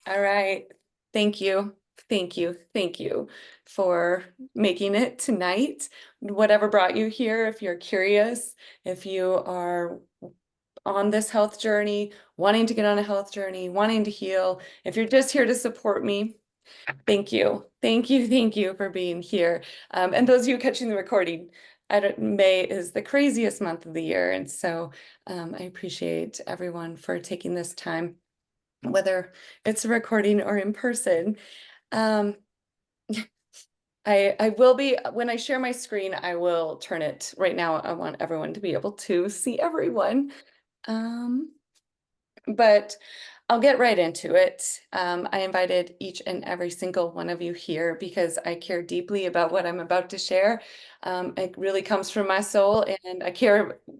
All right. Thank you. Thank you. Thank you for making it tonight. Whatever brought you here, if you're curious, if you are on this health journey, wanting to get on a health journey, wanting to heal, if you're just here to support me, thank you. Thank you. Thank you for being here. And those of you catching the recording, May is the craziest month of the year. And so I appreciate everyone for taking this time, whether it's a recording or in person. Um, I will be, when I share my screen, I will turn it right now. I want everyone to be able to see everyone. Um, but I'll get right into it. I invited each and every single one of you here because I care deeply about what I'm about to share. It really comes from my soul, and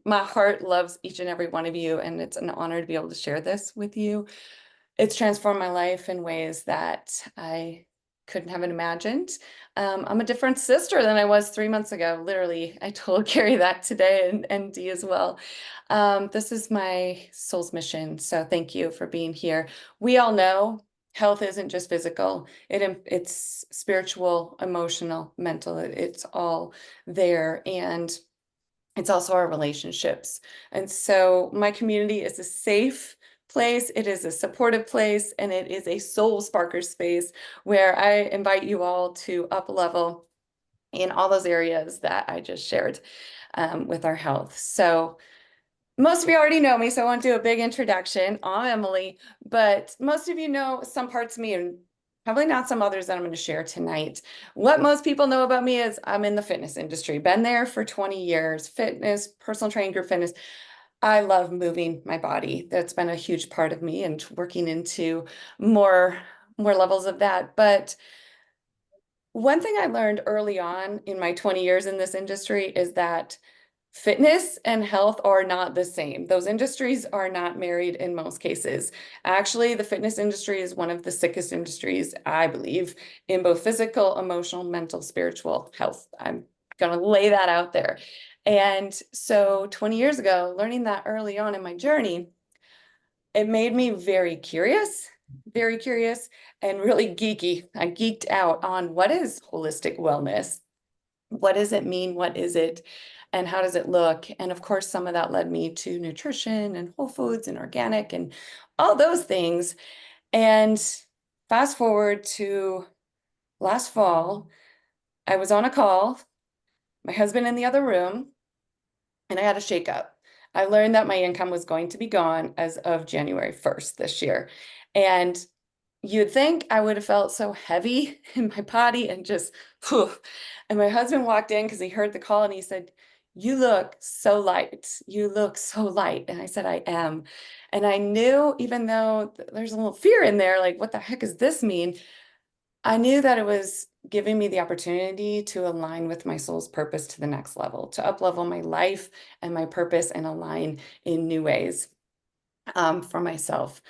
my heart loves each and every one of you, and it's an honor to be able to share this with you. It's transformed my life in ways that I couldn't have imagined. I'm a different sister than I was 3 months ago. Literally, I told Carrie that today and Dee as well. This is my soul's mission. So thank you for being here. We all know health isn't just physical. It's spiritual, emotional, mental. It's all there. And it's also our relationships. And so my community is a safe place, it is a supportive place, and it is a soul sparker space where I invite you all to up level in all those areas that I just shared with our health. So most of you already know me, so I won't do a big introduction. I'm Emily, but most of you know some parts of me and probably not some others that I'm going to share tonight. What most people know about me is I'm in the fitness industry, been there for 20 years, fitness, personal training, group fitness. I love moving my body. That's been a huge part of me and working into more levels of that. But one thing I learned early on in my 20 years in this industry is that fitness and health are not the same. Those industries are not married in most cases. Actually, the fitness industry is one of the sickest industries, I believe, in both physical, emotional, mental, spiritual health. I'm going to lay that out there. And so 20 years ago, learning that early on in my journey, it made me very curious and really geeky. I geeked out on what is holistic wellness? What does it mean? What is it? And how does it look? And of course, some of that led me to nutrition and whole foods and organic and all those things. And fast forward to last fall, I was on a call, my husband in the other room, and I had a shakeup. I learned that my income was going to be gone as of January 1st this year. And you'd think I would have felt so heavy in my body and just, whew. And my husband walked in because he heard the call and he said, "You look so light. You look so light." And I said, "I am." And I knew, even though there's a little fear in there, like, what the heck does this mean? I knew that it was giving me the opportunity to align with my soul's purpose to the next level, to up level my life and my purpose and align in new ways for myself.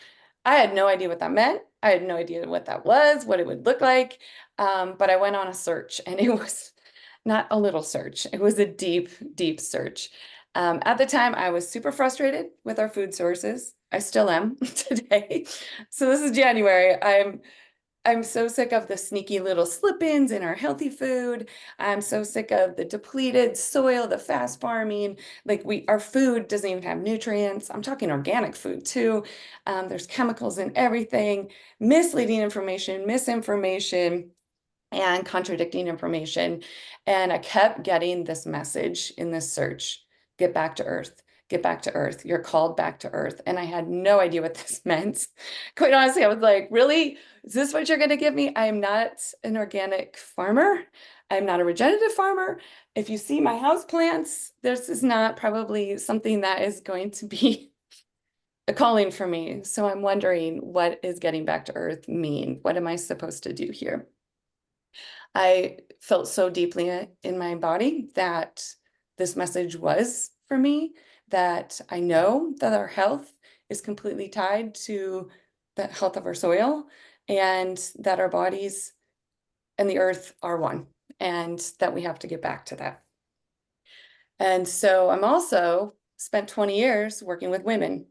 I had no idea what that meant. I had no idea what that was, what it would look like. But I went on a search, and it was not a little search. It was a deep, deep search. At the time, I was super frustrated with our food sources. I still am today. So this is January. I'm so sick of the sneaky little slip-ins in our healthy food. I'm so sick of the depleted soil, the fast farming. Like, our food doesn't even have nutrients. I'm talking organic food too. There's chemicals in everything, misleading information, misinformation, and contradicting information. And I kept getting this message in this search: get back to earth. Get back to earth. You're called back to earth. And I had no idea what this meant. Quite honestly, I was like, really? Is this what you're going to give me? I am not an organic farmer. I'm not a regenerative farmer. If you see my house plants, this is not probably something that is going to be a calling for me. So I'm wondering, what is getting back to earth mean? What am I supposed to do here? I felt so deeply in my body that this message was for me, that I know that our health is completely tied to the health of our soil, and that our bodies and the earth are one, and that we have to get back to that. And so I'm also spent 20 years working with women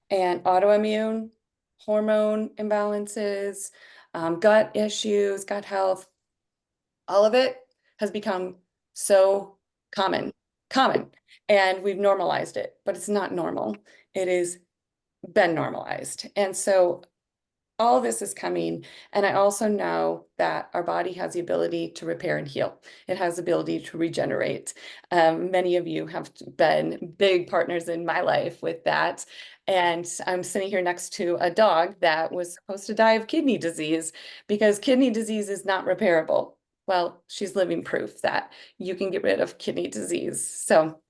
and autoimmune, hormone imbalances, gut issues, gut health, all of it has become so common, and we've normalized it, but it's not normal. It has been normalized. And so all this is coming. And I also know that our body has the ability to repair and heal. It has the ability to regenerate. Many of you have been big partners in my life with that. And I'm sitting here next to a dog that was supposed to die of kidney disease because kidney disease is not repairable. Well, she's living proof that you can get rid of kidney disease. So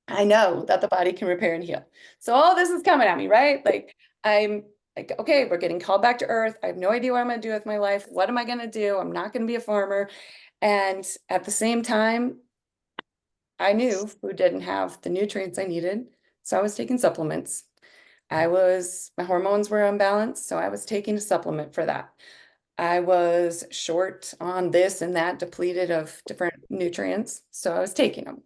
I know that the body can repair and heal. So all this is coming at me, right? Like I'm like, okay, we're getting called back to earth. I have no idea what I'm going to do with my life. What am I going to do? I'm not going to be a farmer. And at the same time, I knew food didn't have the nutrients I needed. So I was taking supplements. My hormones were unbalanced. So I was taking a supplement for that. I was short on this and that, depleted of different nutrients. So I was taking them.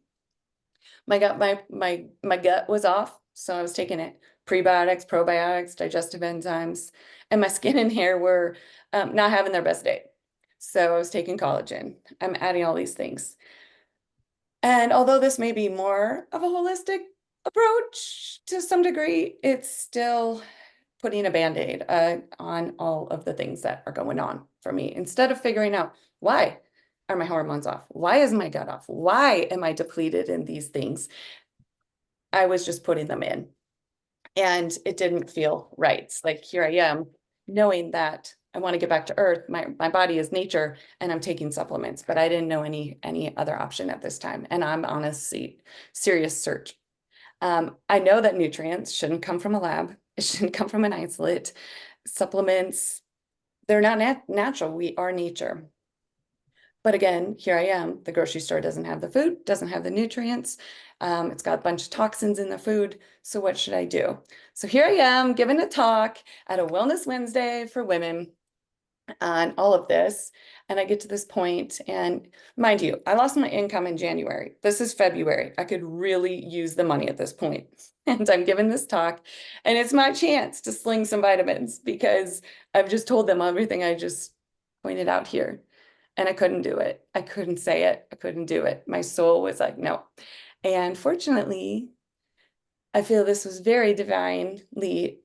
My gut was off, so I was taking it. Prebiotics, probiotics, digestive enzymes, and my skin and hair were not having their best day. So I was taking collagen. I'm adding all these things. And although this may be more of a holistic approach to some degree, it's still putting a Band-Aid on all of the things that are going on for me. Instead of figuring out why are my hormones off? Why is my gut off? Why am I depleted in these things? I was just putting them in, and it didn't feel right. It's like here I am knowing that I want to get back to earth. My body is nature and I'm taking supplements, but I didn't know any other option at this time. And I'm on a serious search. I know that nutrients shouldn't come from a lab. It shouldn't come from an isolate. Supplements, they're not natural. We are nature. But again, here I am. The grocery store doesn't have the food, doesn't have the nutrients. It's got a bunch of toxins in the food. So what should I do? So here I am giving a talk at a Wellness Wednesday for women on all of this. And I get to this point, and mind you, I lost my income in January. This is February. I could really use the money at this point. And I'm giving this talk, and it's my chance to sling some vitamins because I've just told them everything I just pointed out here. And I couldn't do it. I couldn't say it. I couldn't do it. My soul was like, no. And fortunately, I feel this was very divinely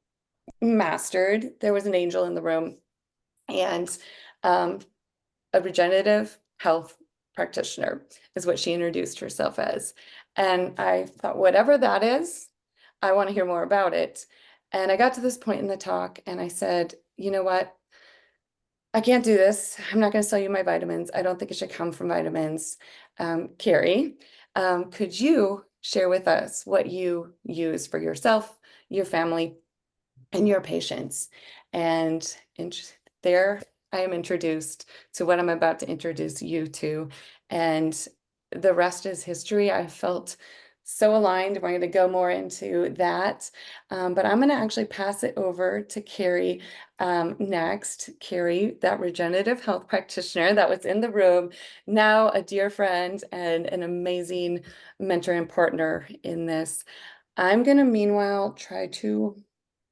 mastered. There was an angel in the room, and a regenerative health practitioner is what she introduced herself as. And I thought, whatever that is, I want to hear more about it. And I got to this point in the talk and I said, you know what? I can't do this. I'm not going to sell you my vitamins. I don't think it should come from vitamins. Carrie, could you share with us what you use for yourself, your family, and your patients? And there I am introduced to what I'm about to introduce you to. And the rest is history. I felt so aligned. We're going to go more into that. But I'm going to actually pass it over to Carrie next. Carrie, that regenerative health practitioner that was in the room, now a dear friend and an amazing mentor and partner in this. I'm going to meanwhile try to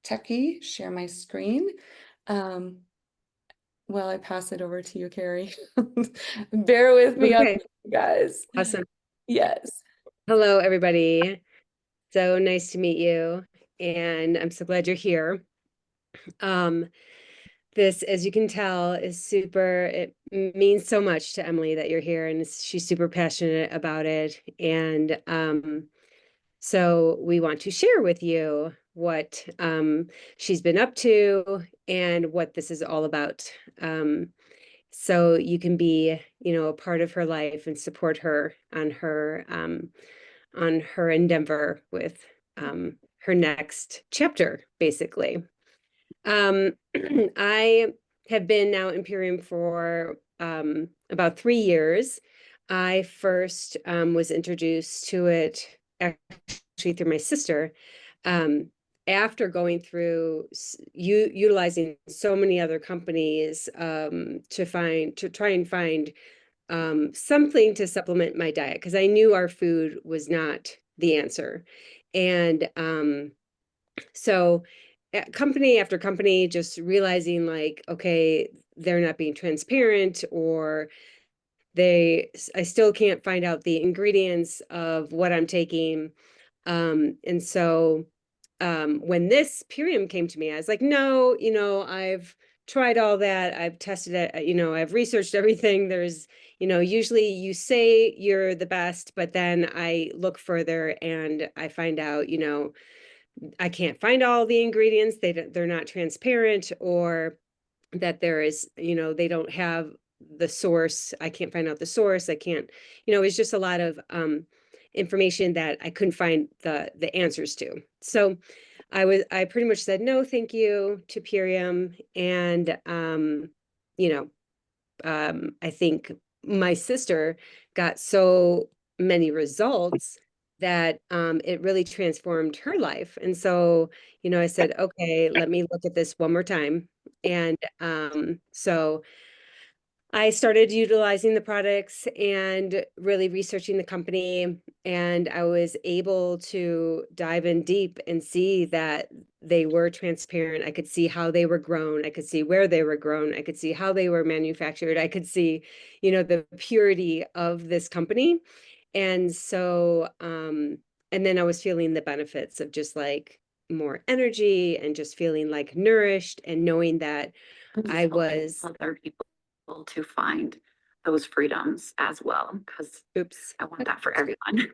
techie share my screen. Well, I pass it over to you, Carrie. Bear with me on Okay, this, guys. awesome. Yes. Hello, everybody. So nice to meet you, and I'm so glad you're here. Um, this, as you can tell, is super, it means so much to Emily that you're here, and she's super passionate about it. And so we want to share with you what she's been up to and what this is all about. So you can be, a part of her life and support her on her endeavor with her next chapter, basically. I have been now in Imperium for about 3 years. I first was introduced to it actually through my sister. After going through utilizing so many other companies to try and find something to supplement my diet, because I knew our food was not the answer. And so company after company just realizing like, okay, they're not being transparent, or I still can't find out the ingredients of what I'm taking. And so when this Purium came to me, I was like, no, I've tried all that. I've tested it, I've researched everything. There's, usually you say you're the best, but then I look further and I find out, I can't find all the ingredients. They're not transparent, or that there is, they don't have the source. I can't find out the source. I can't, it's just a lot of information that I couldn't find the answers to. So I pretty much said no, thank you to Purium. And I think my sister got so many results that it really transformed her life. And so, I said, okay, let me look at this one more time. And so I started utilizing the products and really researching the company, and I was able to dive in deep and see that they were transparent. I could see how they were grown. I could see where they were grown. I could see how they were manufactured. I could see, the purity of this company. And so, and then I was feeling the benefits of just like more energy and just feeling like nourished, and knowing that I was, other people to find those freedoms as well, because oops, I want that for everyone.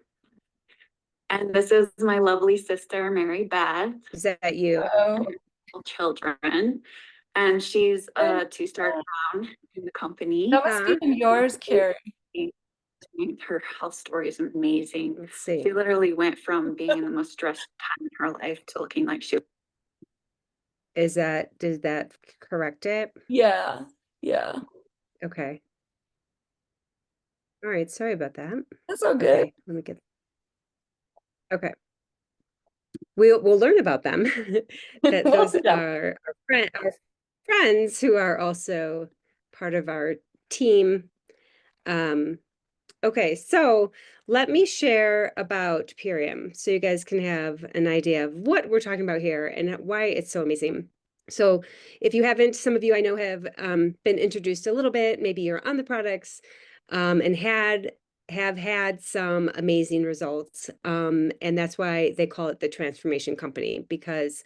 And this is my lovely sister, Mary Beth, is that you? Oh, children. And she's a two-star crown in the company. that must be yours, Carrie. Her health story is amazing. Let's see. She literally went from being in the most stressful time in her life to looking like she Did that correct it? Yeah, yeah. Okay. All right, sorry about that. That's all good. Okay, let me get. Okay. We'll learn about them. That those Yeah. are our friends who are also part of our team. Okay, so let me share about Purium so you guys can have an idea of what we're talking about here and why it's so amazing. So if you haven't, some of you I know have been introduced a little bit, maybe you're on the products and have had some amazing results. And that's why they call it the transformation company, because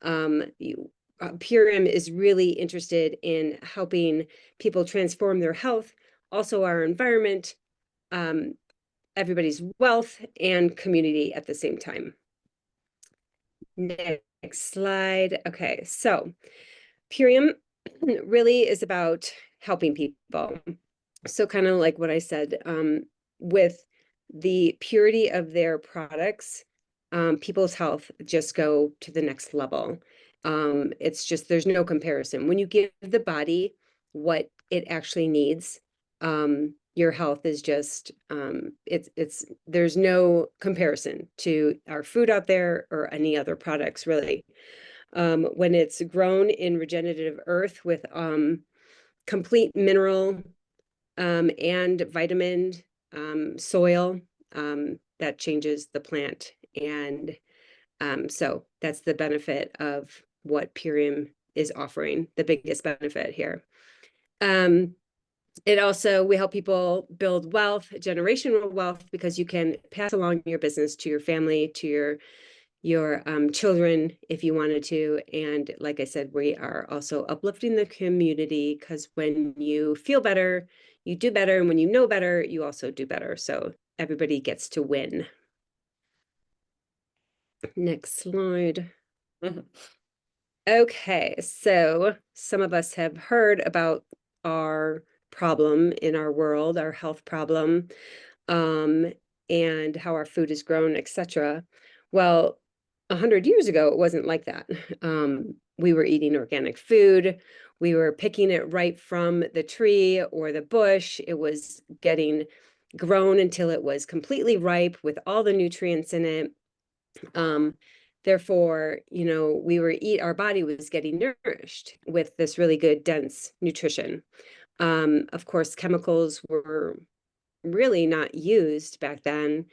Purium is really interested in helping people transform their health, also our environment, everybody's wealth and community at the same time. Next slide. Okay, so Purium really is about helping people. So kind of like what I said, with the purity of their products, people's health just go to the next level. It's just, there's no comparison. When you give the body what it actually needs, your health is just, there's no comparison to our food out there or any other products, really. When it's grown in regenerative earth with complete mineral and vitamin soil, that changes the plant. And so that's the benefit of what Purium is offering, the biggest benefit here. It also, we help people build wealth, generational wealth, because you can pass along your business to your family, to your children if you wanted to. And like I said, we are also uplifting the community, because when you feel better, you do better. And when you know better, you also do better. So everybody gets to win. Next slide. Okay, so some of us have heard about our problem in our world, our health problem, and how our food is grown, etc. Well, 100 years ago, it wasn't like that. We were eating organic food. We were picking it right from the tree or the bush. It was getting grown until it was completely ripe with all the nutrients in it. Therefore, our body was getting nourished with this really good, dense nutrition. Of course, chemicals were really not used back then.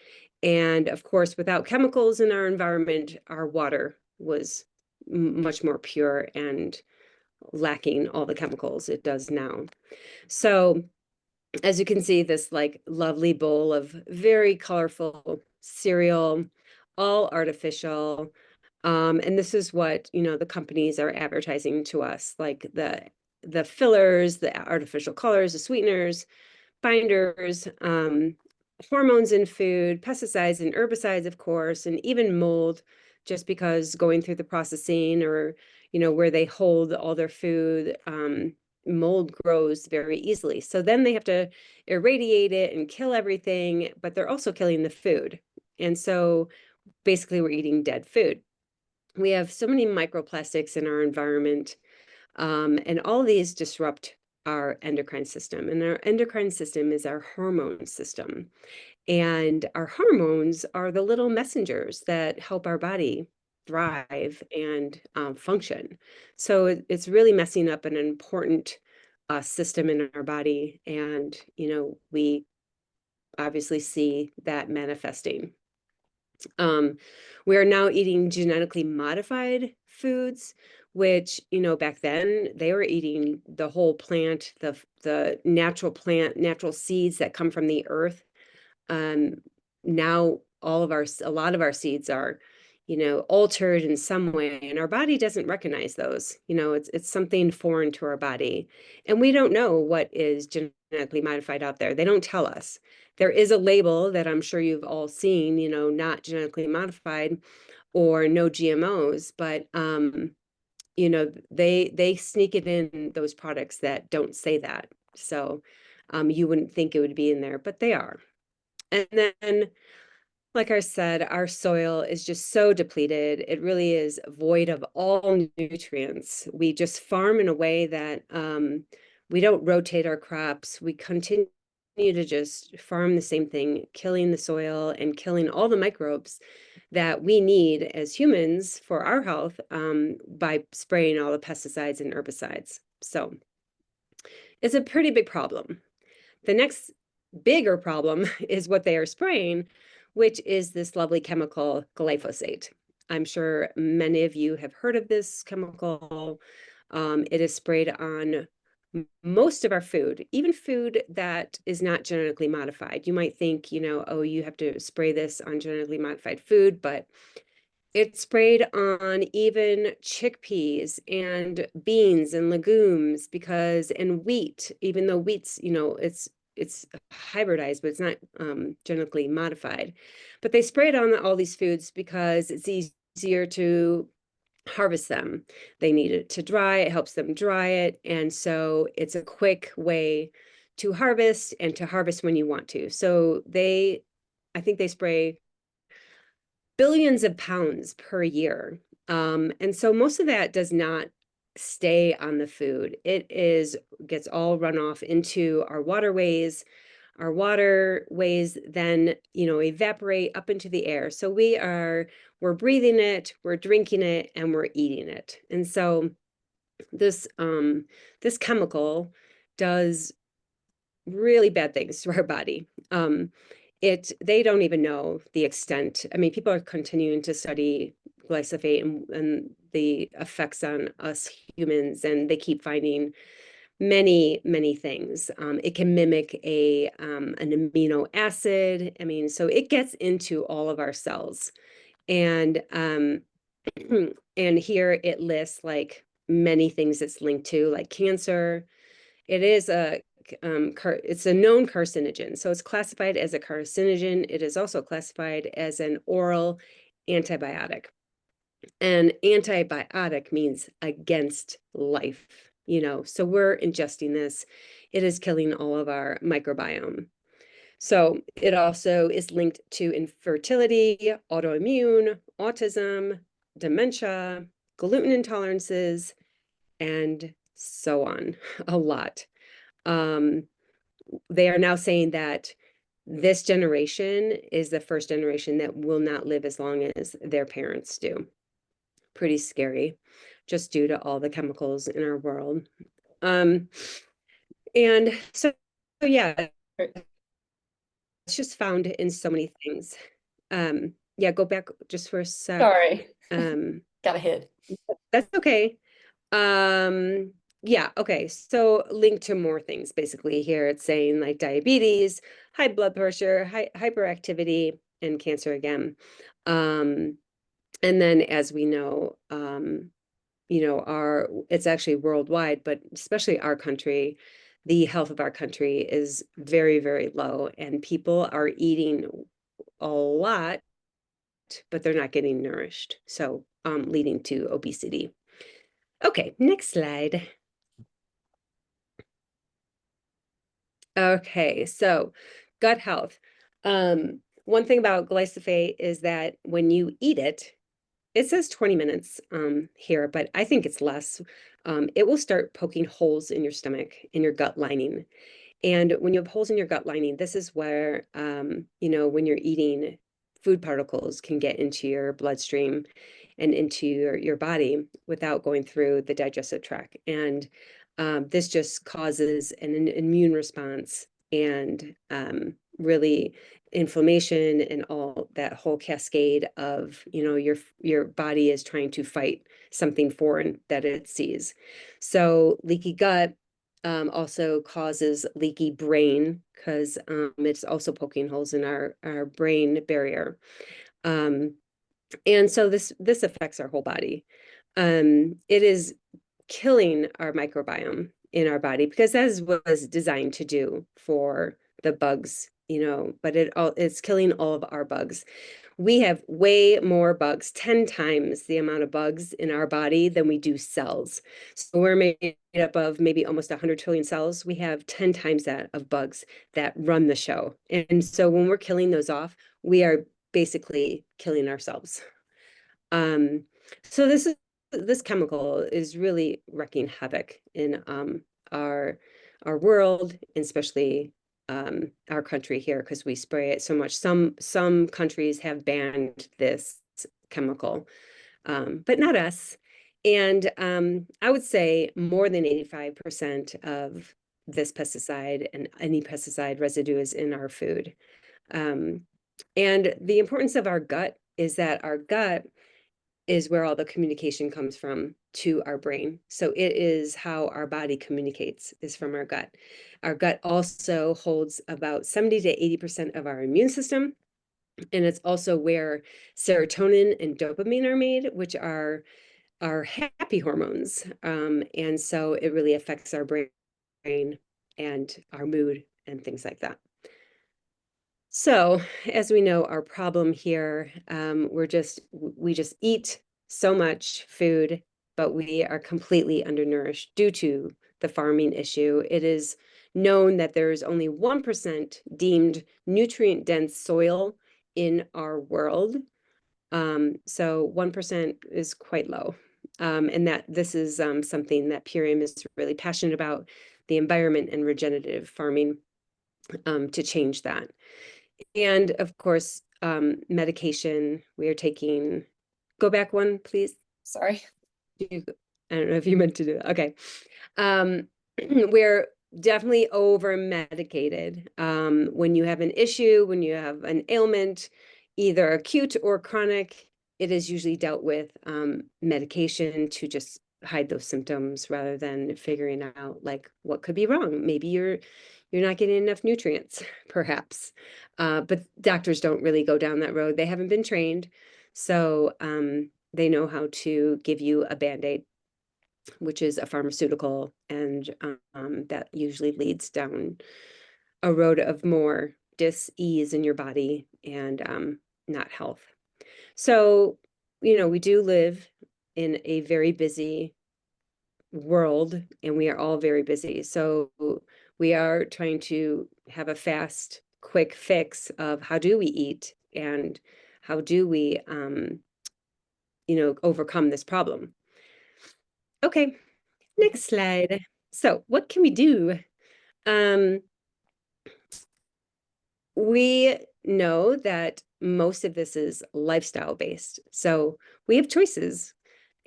And of course, without chemicals in our environment, our water was much more pure and lacking all the chemicals it does now. So as you can see, this like lovely bowl of very colorful cereal, all artificial. And this is what, you know, the companies are advertising to us, like the fillers, the artificial colors, the sweeteners, binders, hormones in food, pesticides and herbicides, of course, and even mold, just because going through the processing or, you know, where they hold all their food, mold grows very easily. So then they have to irradiate it and kill everything, but they're also killing the food. And so basically we're eating dead food. We have so many microplastics in our environment, and all these disrupt our endocrine system. And our endocrine system is our hormone system. And our hormones are the little messengers that help our body thrive and function. So it's really messing up an important system in our body. And, you know, we obviously see that manifesting. We are now eating genetically modified foods, which, you know, back then they were eating the whole plant, the natural plant, natural seeds that come from the earth. Now a lot of our seeds are, you know, altered in some way, and our body doesn't recognize those. You know, it's something foreign to our body, and we don't know what is genetically modified out there. They don't tell us. There is a label that I'm sure you've all seen, you know, not genetically modified or no GMOs, but you know, they sneak it in those products that don't say that. So you wouldn't think it would be in there, but they are. And then, like I said, our soil is just so depleted. It really is void of all nutrients. We just farm in a way that we don't rotate our crops. We continue to just farm the same thing, killing the soil and killing all the microbes that we need as humans for our health, by spraying all the pesticides and herbicides. So it's a pretty big problem. The next bigger problem is what they are spraying, which is this lovely chemical glyphosate. I'm sure many of you have heard of this chemical. It is sprayed on most of our food, even food that is not genetically modified. You might think, you know, oh, you have to spray this on genetically modified food, but it's sprayed on even chickpeas and beans and legumes and wheat, even though wheat's, you know, it's hybridized, but it's not genetically modified. But they spray it on all these foods because it's easier to harvest them. They need it to dry, it helps them dry it. And so it's a quick way to harvest and to harvest when you want to. So I think they spray billions of pounds per year. And so most of that does not stay on the food. Gets all run off into our waterways. Our waterways then, you know, evaporate up into the air. So we're breathing it, we're drinking it, and we're eating it. And so this chemical does really bad things to our body. They don't even know the extent. I mean, people are continuing to study glyphosate and the effects on us humans, and they keep finding many, many things. It can mimic an amino acid. I mean, so it gets into all of our cells. And and here it lists like many things it's linked to, like cancer. It is it's a known carcinogen. So it's classified as a carcinogen. It is also classified as an oral antibiotic. And antibiotic means against life, you know, so we're ingesting this. It is killing all of our microbiome. So it also is linked to infertility, autoimmune, autism, dementia, gluten intolerances, and so on, a lot. They are now saying that this generation is the first generation that will not live as long as their parents do. Pretty scary, just due to all the chemicals in our world. And so yeah, it's just found in so many things. Yeah, go back just for a sec. Sorry. got a hit. That's okay. Yeah, okay. So linked to more things basically here. It's saying like diabetes, high blood pressure, hyperactivity, and cancer again. And then as we know, it's actually worldwide, but especially our country, the health of our country is very, very low, and people are eating a lot, but they're not getting nourished. So leading to obesity. Okay, next slide. Okay, so gut health. One thing about glyphosate is that when you eat it, it says 20 minutes here, but I think it's less. It will start poking holes in your stomach, in your gut lining. And when you have holes in your gut lining, this is where, when you're eating, food particles can get into your bloodstream and into your body without going through the digestive tract. And this just causes an immune response and really inflammation and all that whole cascade of, your body is trying to fight something foreign that it sees. So leaky gut also causes leaky brain because it's also poking holes in our brain barrier. And so this affects our whole body. It is killing our microbiome in our body because that was designed to do for the bugs, but it's killing all of our bugs. We have way more bugs, 10 times the amount of bugs in our body than we do cells. So we're made up of maybe almost 100 trillion cells. We have 10 times that of bugs that run the show. And so when we're killing those off, we are basically killing ourselves. So this chemical is really wreaking havoc in our world, and especially our country here because we spray it so much. Some countries have banned this chemical, but not us. And I would say more than 85% of this pesticide and any pesticide residue is in our food. And the importance of our gut is that our gut is where all the communication comes from to our brain. So it is how our body communicates, is from our gut. Our gut also holds about 70 to 80% of our immune system. And it's also where serotonin and dopamine are made, which are happy hormones. And so it really affects our brain and our mood and things like that. So as we know, our problem here, we just eat so much food, but we are completely undernourished due to the farming issue. It is known that there is only 1% deemed nutrient-dense soil in our world. So 1% is quite low. And that this is something that Purium is really passionate about, the environment and regenerative farming, to change that. And of course, medication, we are taking, go back one, please. Sorry. I don't know if you meant to do that. Okay. We're definitely over medicated. When you have an issue, when you have an ailment, either acute or chronic, it is usually dealt with medication to just hide those symptoms rather than figuring out like what could be wrong. Maybe you're not getting enough nutrients, perhaps. But doctors don't really go down that road. They haven't been trained. So they know how to give you a Band-Aid, which is a pharmaceutical, and that usually leads down a road of more dis-ease in your body and not health. So, we do live in a very busy world, and we are all very busy. So we are trying to have a fast, quick fix of how do we eat and how do we, overcome this problem. Okay, next slide. So what can we do? We know that most of this is lifestyle based. So we have choices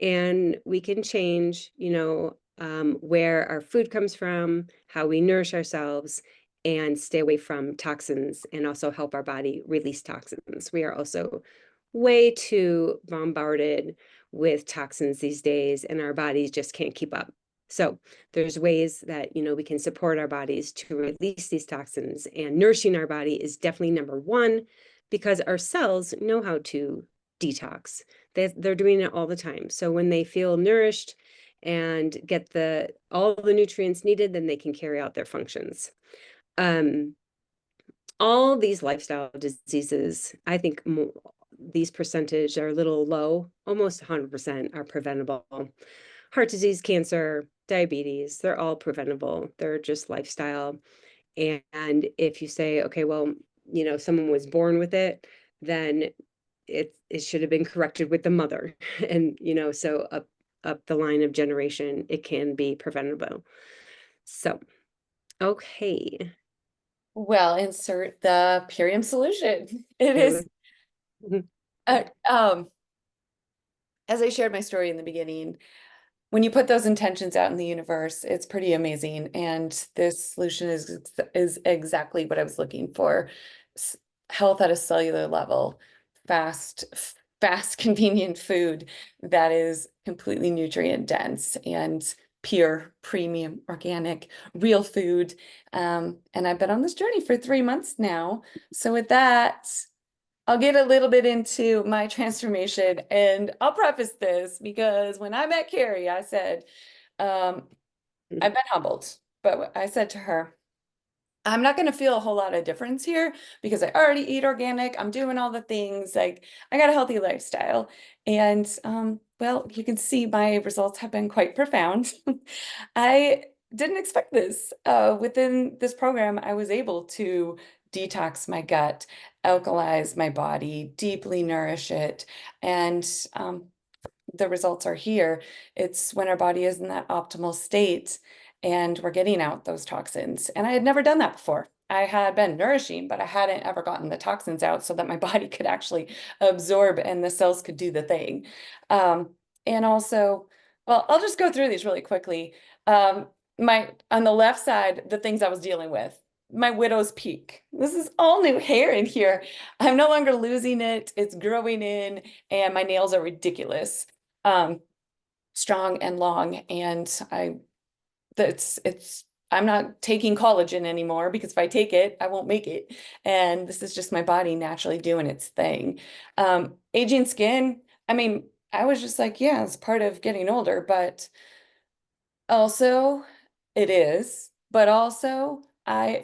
and we can change, where our food comes from, how we nourish ourselves, and stay away from toxins and also help our body release toxins. We are also way too bombarded with toxins these days, and our bodies just can't keep up. So there's ways that, we can support our bodies to release these toxins, and nourishing our body is definitely number one, because our cells know how to detox. They're doing it all the time. So when they feel nourished and get all the nutrients needed, then they can carry out their functions. All these lifestyle diseases, I think these percentage are a little low, almost 100% are preventable. Heart disease, cancer, diabetes, they're all preventable. They're just lifestyle. And if you say, okay, well, someone was born with it, then it should have been corrected with the mother. And, so up the line of generation, it can be preventable. So, okay. Well, insert the Purium solution. It Here is, we- as I shared my story in the beginning, when you put those intentions out in the universe, it's pretty amazing. And this solution is exactly what I was looking for. Health at a cellular level, fast, convenient food that is completely nutrient dense and pure, premium, organic, real food. And I've been on this journey for 3 months now. So with that, I'll get a little bit into my transformation, and I'll preface this because when I met Carrie, I said, I've been humbled, but I said to her, I'm not going to feel a whole lot of difference here because I already eat organic. I'm doing all the things, like I got a healthy lifestyle. And well, you can see my results have been quite profound. I didn't expect this. Within this program, I was able to detox my gut, alkalize my body, deeply nourish it. And the results are here. It's when our body is in that optimal state and we're getting out those toxins. And I had never done that before. I had been nourishing, but I hadn't ever gotten the toxins out so that my body could actually absorb and the cells could do the thing. And also, well, I'll just go through these really quickly. On the left side, the things I was dealing with. My widow's peak. This is all new hair in here. I'm no longer losing it. It's growing in, and my nails are ridiculous. Strong and long, and I'm not taking collagen anymore because if I take it, I won't make it. And this is just my body naturally doing its thing. Aging skin, I mean, I was just like, yeah, it's part of getting older, but also it is, but also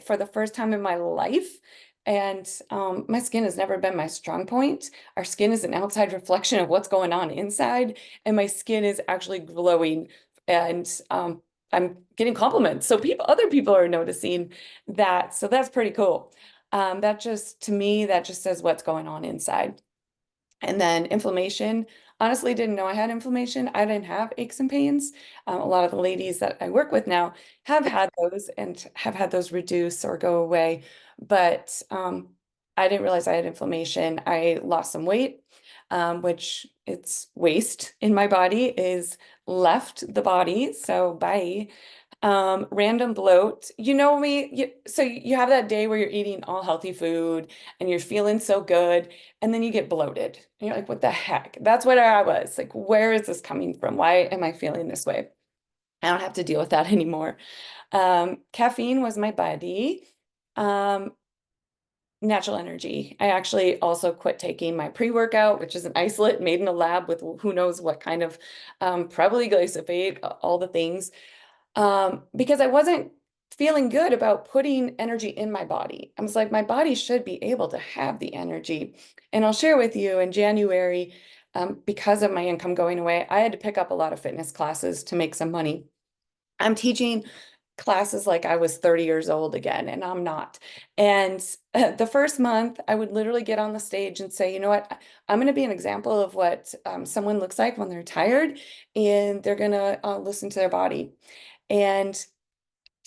for the first time in my life, and my skin has never been my strong point. Our skin is an outside reflection of what's going on inside, and my skin is actually glowing, and I'm getting compliments. So other people are noticing that. So that's pretty cool. To me, that just says what's going on inside. And then inflammation, honestly didn't know I had inflammation. I didn't have aches and pains. A lot of the ladies that I work with now have had those and have had those reduce or go away. But I didn't realize I had inflammation. I lost some weight, which it's waste in my body is left the body. So bye. Random bloat. You know me, so you have that day where you're eating all healthy food and you're feeling so good, and then you get bloated. And you're like, what the heck? That's what I was like, where is this coming from? Why am I feeling this way? I don't have to deal with that anymore. Caffeine was my buddy. Natural energy. I actually also quit taking my pre-workout, which is an isolate made in a lab with who knows what kind of probably glyphosate, all the things. Because I wasn't feeling good about putting energy in my body. I was like, my body should be able to have the energy. And I'll share with you in January, because of my income going away, I had to pick up a lot of fitness classes to make some money. I'm teaching classes like I was 30 years old again, and I'm not. And the first month, I would literally get on the stage and say, you know what, I'm going to be an example of what someone looks like when they're tired, and they're going to listen to their body. And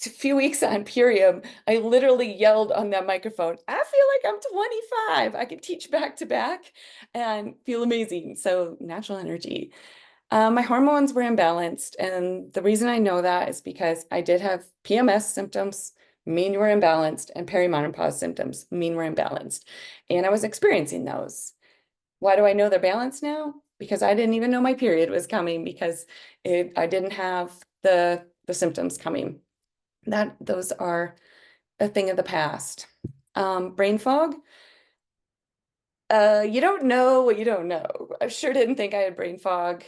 a few weeks on Purium, I literally yelled on that microphone, I feel like I'm 25. I can teach back to back and feel amazing. So natural energy. My hormones were imbalanced. And the reason I know that is because I did have PMS symptoms, mean we're imbalanced, and perimenopause symptoms, mean we're imbalanced. And I was experiencing those. Why do I know they're balanced now? because I didn't even know my period was coming because I didn't have the symptoms coming. Those are a thing of the past. Brain fog. You don't know what you don't know. I sure didn't think I had brain fog.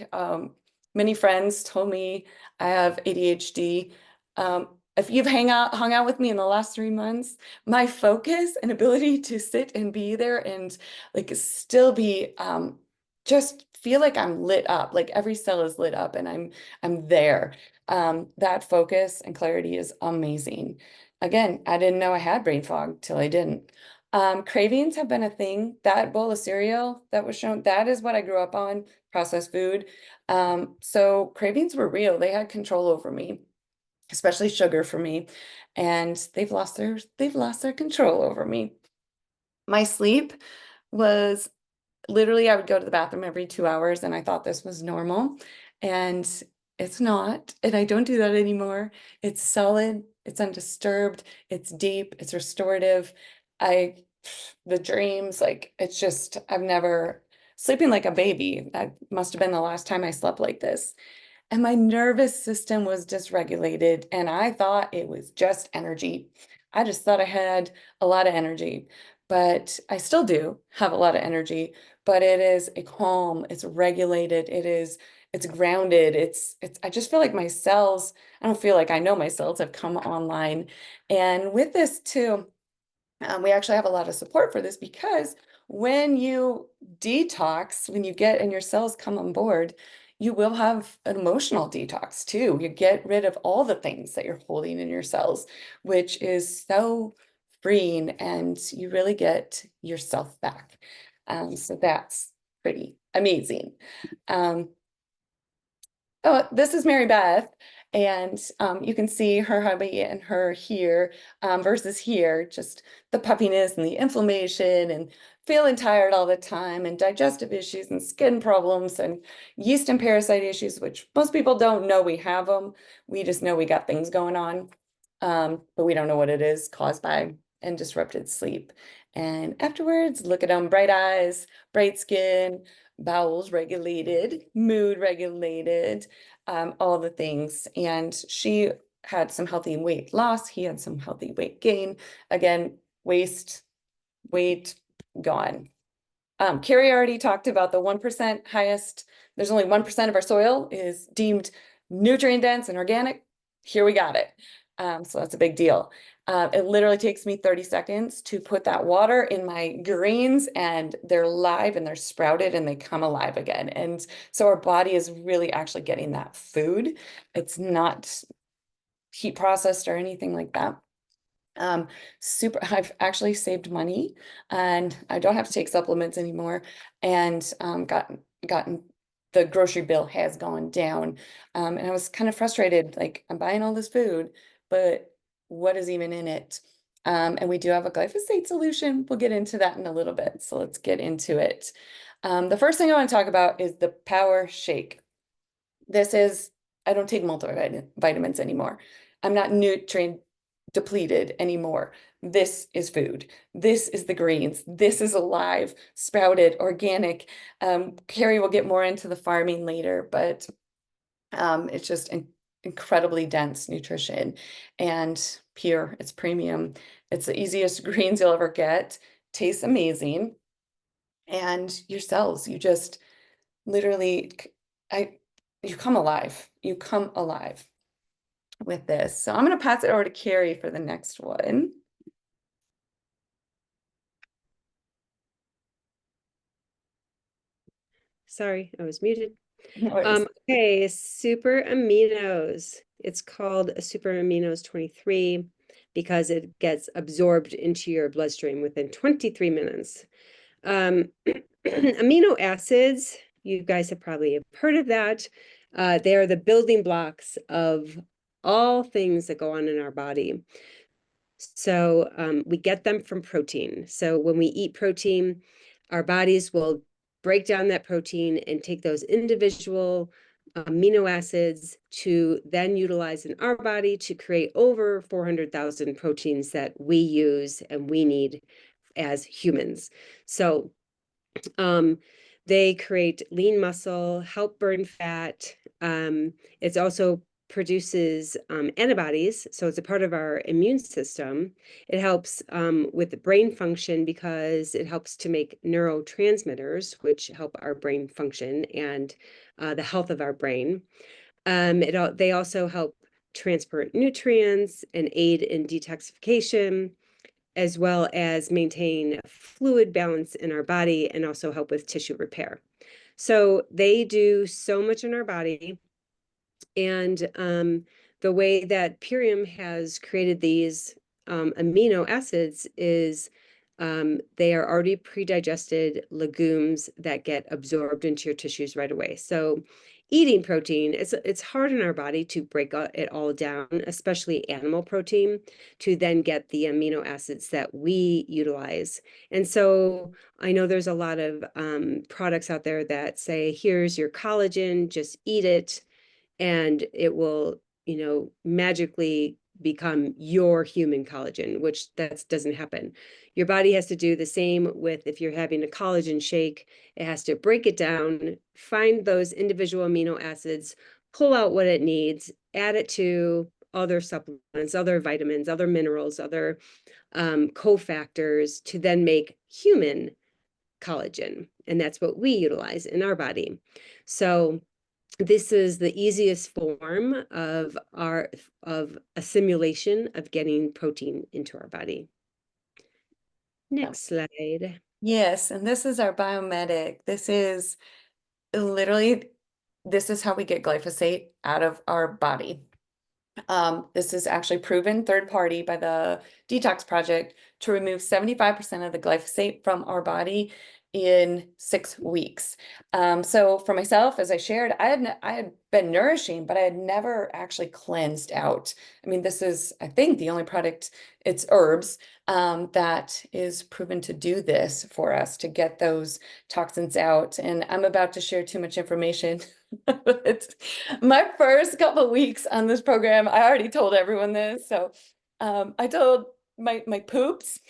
Many friends told me I have ADHD. If you've hung out with me in the last 3 months, my focus and ability to sit and be there and like still be just feel like I'm lit up, like every cell is lit up and I'm there. That focus and clarity is amazing. Again, I didn't know I had brain fog till I didn't. Cravings have been a thing. That bowl of cereal that was shown, that is what I grew up on, processed food. So cravings were real. They had control over me, especially sugar for me. And they've lost their control over me. My sleep was literally, I would go to the bathroom every 2 hours and I thought this was normal. And it's not. And I don't do that anymore. It's solid, it's undisturbed, it's deep, it's restorative. The dreams, like, it's just, I've never sleeping like a baby. That must have been the last time I slept like this. And my nervous system was dysregulated, and I thought it was just energy. I just thought I had a lot of energy, but I still do have a lot of energy, but it is a calm, it's regulated, it's grounded, I just feel like my cells, I don't feel like I know my cells have come online. And with this too, we actually have a lot of support for this because when you detox, when you get and your cells come on board, you will have an emotional detox too. You get rid of all the things that you're holding in your cells, which is so freeing, and you really get yourself back. So that's pretty amazing. Oh, this is Mary Beth, and you can see her hubby and her here versus here, just the puffiness and the inflammation and feeling tired all the time and digestive issues and skin problems and yeast and parasite issues, which most people don't know we have them. We just know we got things going on, but we don't know what it is caused by and disrupted sleep. And afterwards, look at them, bright eyes, bright skin, bowels regulated, mood regulated, all the things. And she had some healthy weight loss. He had some healthy weight gain. Again, weight gone. Carrie already talked about the 1% highest. There's only 1% of our soil is deemed nutrient dense and organic. Here we got it. So that's a big deal. It literally takes me 30 seconds to put that water in my greens, and they're live and they're sprouted and they come alive again. And so our body is really actually getting that food. It's not heat processed or anything like that. I've actually saved money and I don't have to take supplements anymore, and gotten the grocery bill has gone down. And I was kind of frustrated, like I'm buying all this food, but what is even in it? And we do have a glyphosate solution. We'll get into that in a little bit. So let's get into it. The first thing I want to talk about is the Power Shake. I don't take multivitamins anymore. I'm not nutrient depleted anymore. This is food. This is the greens. This is alive, sprouted, organic. Carrie will get more into the farming later, but it's just incredibly dense nutrition and pure. It's premium. It's the easiest greens you'll ever get. Tastes amazing. And your cells, you just literally, you come alive. You come alive with this. So I'm going to pass it over to Carrie for the next one. Sorry, I was muted. No worries. Okay, super aminos. It's called a super aminos 23 because it gets absorbed into your bloodstream within 23 minutes. Amino acids, you guys have probably heard of that. They are the building blocks of all things that go on in our body. So we get them from protein. So when we eat protein, our bodies will break down that protein and take those individual amino acids to then utilize in our body to create over 400,000 proteins that we use and we need as humans. So They create lean muscle, help burn fat. It's also produces antibodies, so it's a part of our immune system. It helps with the brain function because it helps to make neurotransmitters, which help our brain function and the health of our brain. They also help transport nutrients and aid in detoxification, as well as maintain fluid balance in our body and also help with tissue repair. So they do so much in our body. And the way that Purium has created these amino acids is they are already pre-digested legumes that get absorbed into your tissues right away. So eating protein, it's hard in our body to break it all down, especially animal protein, to then get the amino acids that we utilize. And so I know there's a lot of products out there that say, here's your collagen, just eat it, and it will, magically become your human collagen, which that doesn't happen. Your body has to do the same with if you're having a collagen shake. It has to break it down, find those individual amino acids, pull out what it needs, add it to other supplements, other vitamins, other minerals, other cofactors to then make human collagen. And that's what we utilize in our body. So this is the easiest form of assimilation of getting protein into our body. Next slide. Yes, and this is our biomedic. This is literally, this is how we get glyphosate out of our body. This is actually proven third party by the Detox Project to remove 75% of the glyphosate from our body in 6 weeks. So for myself, as I shared, I had been nourishing, but I had never actually cleansed out. I mean, this is, I think, the only product, it's herbs, that is proven to do this for us, to get those toxins out. And I'm about to share too much information. But my first couple of weeks on this program, I already told everyone this. So I told my poops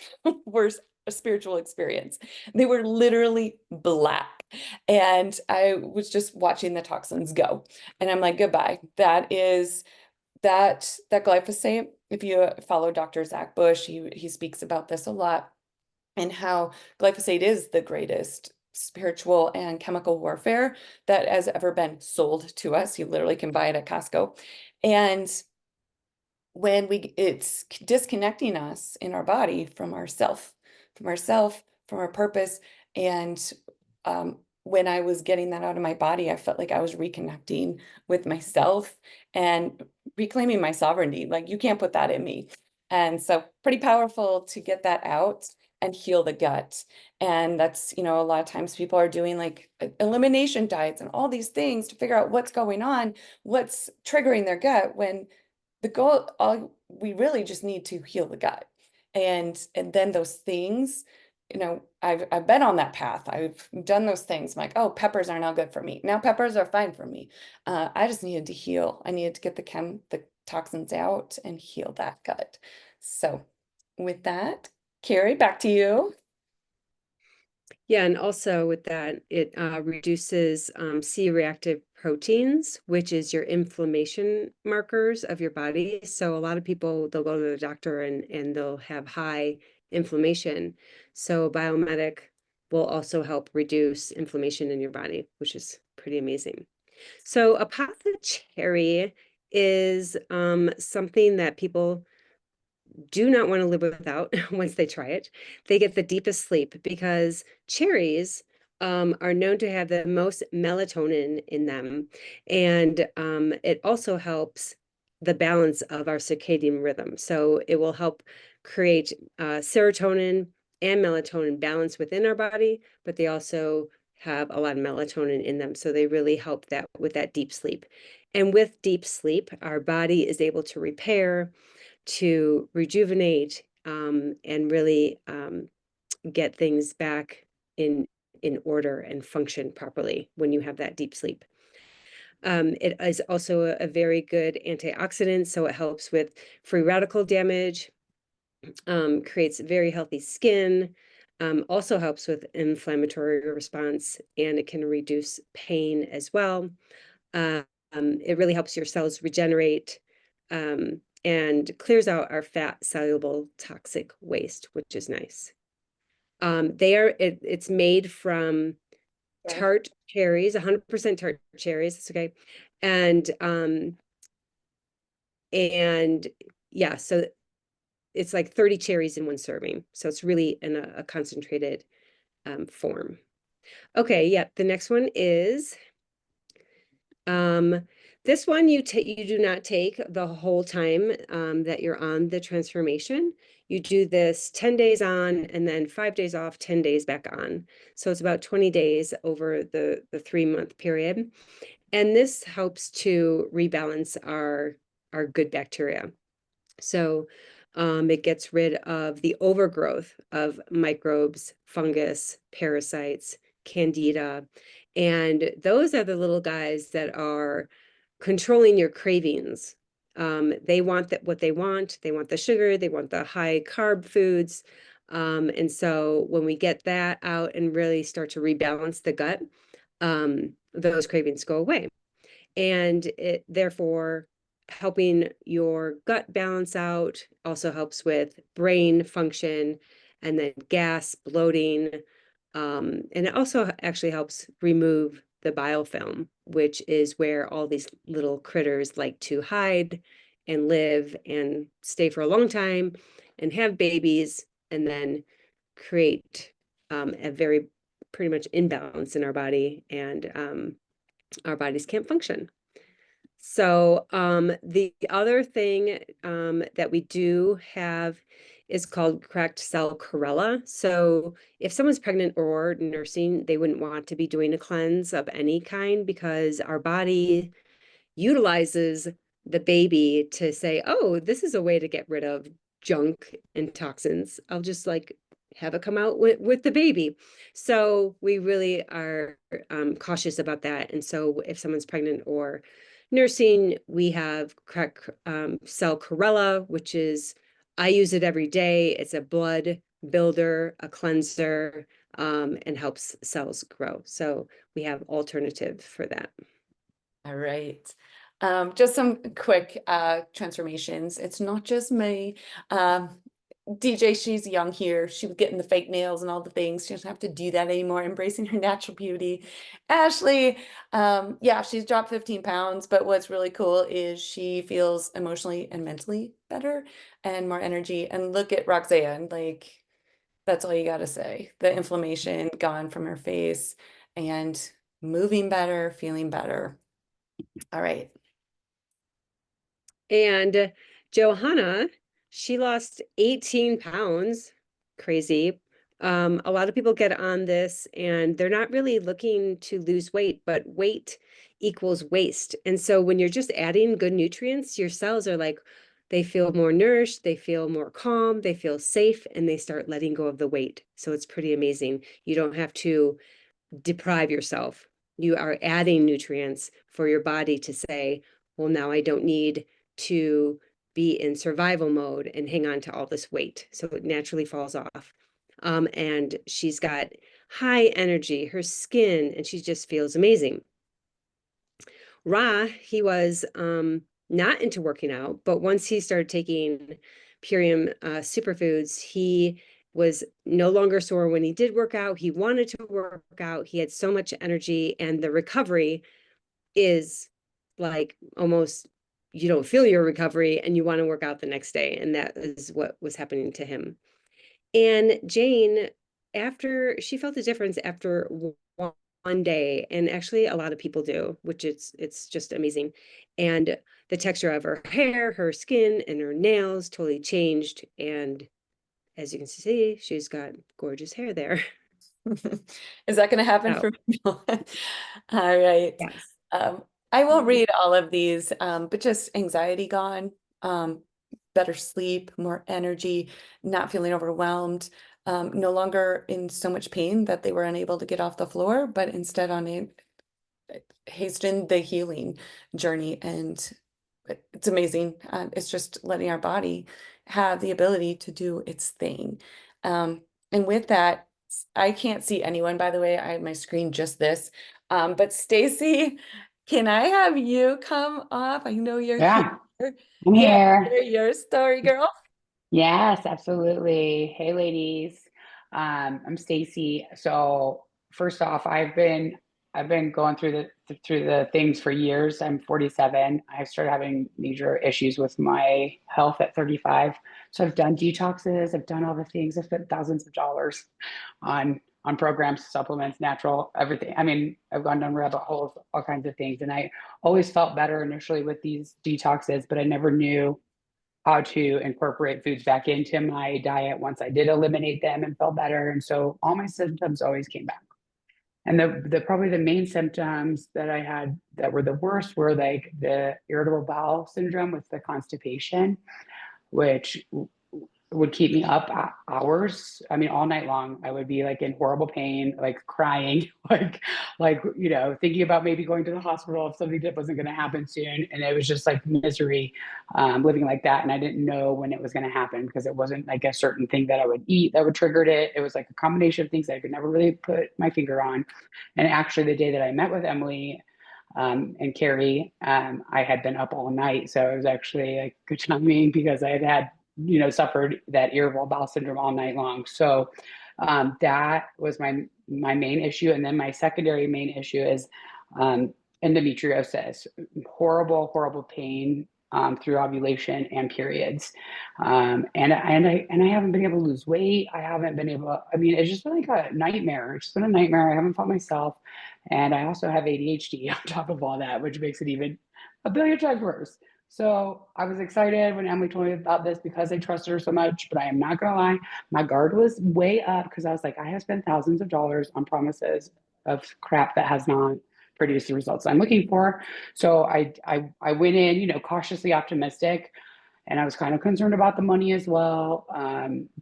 were a spiritual experience. They were literally black. And I was just watching the toxins go. And I'm like, goodbye. That is that glyphosate. If you follow Dr. Zach Bush, he speaks about this a lot, and how glyphosate is the greatest spiritual and chemical warfare that has ever been sold to us. You literally can buy it at Costco. And when it's disconnecting us in our body from ourself, from our purpose. And when I was getting that out of my body, I felt like I was reconnecting with myself and reclaiming my sovereignty. Like, you can't put that in me. And so pretty powerful to get that out and heal the gut. And that's, a lot of times people are doing like elimination diets and all these things to figure out what's going on, what's triggering their gut, when the goal, we really just need to heal the gut. And then those things, I've been on that path. I've done those things. I'm like, oh, peppers are now good for me. Now peppers are fine for me. I just needed to heal. I needed to get the toxins out and heal that gut. So with that, Carrie, back to you. Yeah, and also with that, it reduces C-reactive proteins, which is your inflammation markers of your body. So a lot of people, they'll go to the doctor and they'll have high inflammation. So Biomedic will also help reduce inflammation in your body, which is pretty amazing. So apothecary is something that people do not want to live without once they try it. They get the deepest sleep because cherries are known to have the most melatonin in them. And it also helps the balance of our circadian rhythm. So it will help create serotonin and melatonin balance within our body, but they also have a lot of melatonin in them. So they really help that with that deep sleep. And with deep sleep, our body is able to repair, to rejuvenate, and really get things back in order and function properly when you have that deep sleep. It is also a very good antioxidant, so it helps with free radical damage, creates very healthy skin, Also helps with inflammatory response, and it can reduce pain as well. It really helps your cells regenerate, and clears out our fat soluble toxic waste, which is nice. It's made from Okay. tart cherries, 100% tart cherries. It's okay. And yeah, so it's like 30 cherries in one serving. So it's really in a concentrated form. Okay, yeah, the next one is this one you do not take the whole time that you're on the transformation. You do this 10 days on and then 5 days off, 10 days back on. So it's about 20 days over the 3-month period. And this helps to rebalance our good bacteria. So it gets rid of the overgrowth of microbes, fungus, parasites, candida. And those are the little guys that are controlling your cravings. They want what they want. They want the sugar, they want the high carb foods. And so when we get that out and really start to rebalance the gut, those cravings go away. And it therefore helping your gut balance out also helps with brain function, and then gas, bloating. And it also actually helps remove the biofilm, which is where all these little critters like to hide and live and stay for a long time and have babies, and then create a very pretty much imbalance in our body, and our bodies can't function. So the other thing that we do have is called cracked cell chlorella. So if someone's pregnant or nursing, they wouldn't want to be doing a cleanse of any kind, because our body utilizes the baby to say, oh, this is a way to get rid of junk and toxins. I'll just like have it come out with the baby. So we really are cautious about that. And so if someone's pregnant or nursing, we have cracked cell chlorella, which is, I use it every day. It's a blood builder, a cleanser, and helps cells grow. So we have alternative for that. All right. Just some quick transformations. It's not just me. DJ, she's young here. She was getting the fake nails and all the things. She doesn't have to do that anymore, embracing her natural beauty. Ashley, yeah, she's dropped 15 pounds, but what's really cool is she feels emotionally and mentally better and more energy. And look at Roxanne, like that's all you got to say. The inflammation gone from her face and moving better, feeling better. All right. And Johanna, she lost 18 pounds. Crazy. A lot of people get on this and they're not really looking to lose weight, but weight equals waste. And so when you're just adding good nutrients, your cells are like, they feel more nourished, they feel more calm, they feel safe, and they start letting go of the weight. So it's pretty amazing. You don't have to deprive yourself. You are adding nutrients for your body to say, well, now I don't need to be in survival mode and hang on to all this weight. So it naturally falls off. And she's got high energy, her skin, and she just feels amazing. Ra, he was not into working out, but once he started taking Purium superfoods, he was no longer sore when he did work out. He wanted to work out. He had so much energy, and the recovery is like almost, you don't feel your recovery and you want to work out the next day. And that is what was happening to him. And Jane, after she felt a difference after one day, and actually a lot of people do, which it's just amazing. And the texture of her hair, her skin, and her nails totally changed. And as you can see, she's got gorgeous hair there. Is that going to happen Oh. for people? All right. Yes. I won't read all of these, but just anxiety gone, better sleep, more energy, not feeling overwhelmed, no longer in so much pain that they were unable to get off the floor, but instead on a hasten the healing journey. And it's amazing. It's just letting our body have the ability to do its thing. And with that, I can't see anyone, by the way. I have my screen just this. But Stacy, can I have you come up? I know you're Yeah, here. I'm Yeah, here. share your story, girl. Yes, absolutely. Hey, ladies. I'm Stacy. So first off, I've been going through the things for years. I'm 47. I started having major issues with my health at 35. So I've done detoxes. I've done all the things. I've spent thousands of dollars on programs, supplements, natural, everything. I mean, I've gone down rabbit holes, all kinds of things, and I always felt better initially with these detoxes, but I never knew how to incorporate foods back into my diet once I did eliminate them and felt better. And so all my symptoms always came back. And the probably the main symptoms that I had that were the worst were like the irritable bowel syndrome with the constipation, which would keep me up hours. I mean, all night long. I would be like in horrible pain, like crying, thinking about maybe going to the hospital if something that wasn't going to happen soon. And it was just like misery, living like that. And I didn't know when it was going to happen because it wasn't like a certain thing that I would eat that would trigger it. It was like a combination of things that I could never really put my finger on. And actually, the day that I met with Emily, and Carrie, I had been up all night. So it was actually a good timing because I had suffered that irritable bowel syndrome all night long. So that was my main issue. And then my secondary main issue is endometriosis, horrible pain through ovulation and periods. And I haven't been able to lose weight. I haven't been able, I mean, it's just been like a nightmare. It's just been a nightmare. I haven't felt myself. And I also have ADHD on top of all that, which makes it even a billion times worse. So I was excited when Emily told me about this because I trusted her so much, but I am not gonna lie, my guard was way up because I was like, I have spent thousands of dollars on promises of crap that has not produced the results I'm looking for. So I went in, cautiously optimistic, and I was kind of concerned about the money as well.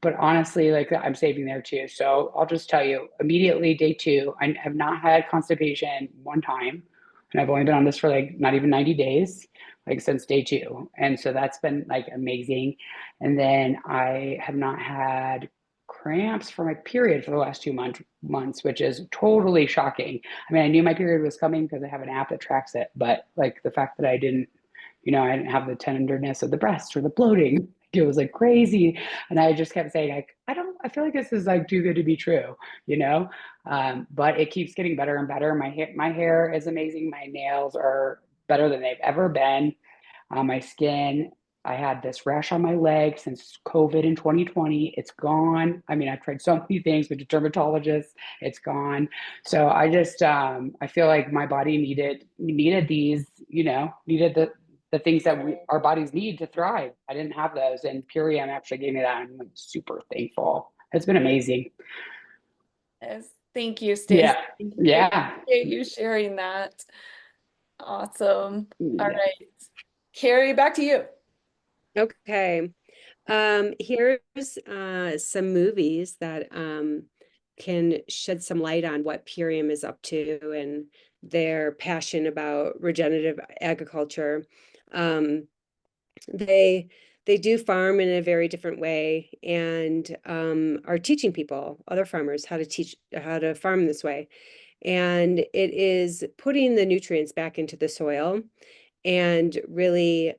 But honestly, like I'm saving there too. So I'll just tell you immediately, day 2, I have not had constipation one time. And I've only been on this for like not even 90 days, like since day 2. And so that's been like amazing. And then I have not had cramps for my period for the last 2 months, which is totally shocking. I mean, I knew my period was coming because I have an app that tracks it, but like the fact that I didn't have the tenderness of the breast or the bloating. It was like crazy. And I just kept saying, like, I feel like this is like too good to be true, you know? But it keeps getting better and better. My hair is amazing. My nails are better than they've ever been. My skin, I had this rash on my leg since COVID in 2020. It's gone. I mean, I've tried so many things with the dermatologist. It's gone. So I just, I feel like my body needed these, needed the things that our bodies need to thrive. I didn't have those, and Purium actually gave me that. I'm like super thankful. It's been amazing. Yes, thank you, Stacy. Yeah, I yeah, appreciate you sharing that. Awesome. All yeah. right. Carrie, back to you. Okay. Here's some movies that can shed some light on what Purium is up to and their passion about regenerative agriculture. They do farm in a very different way and are teaching people, other farmers, how to farm this way. And it is putting the nutrients back into the soil and really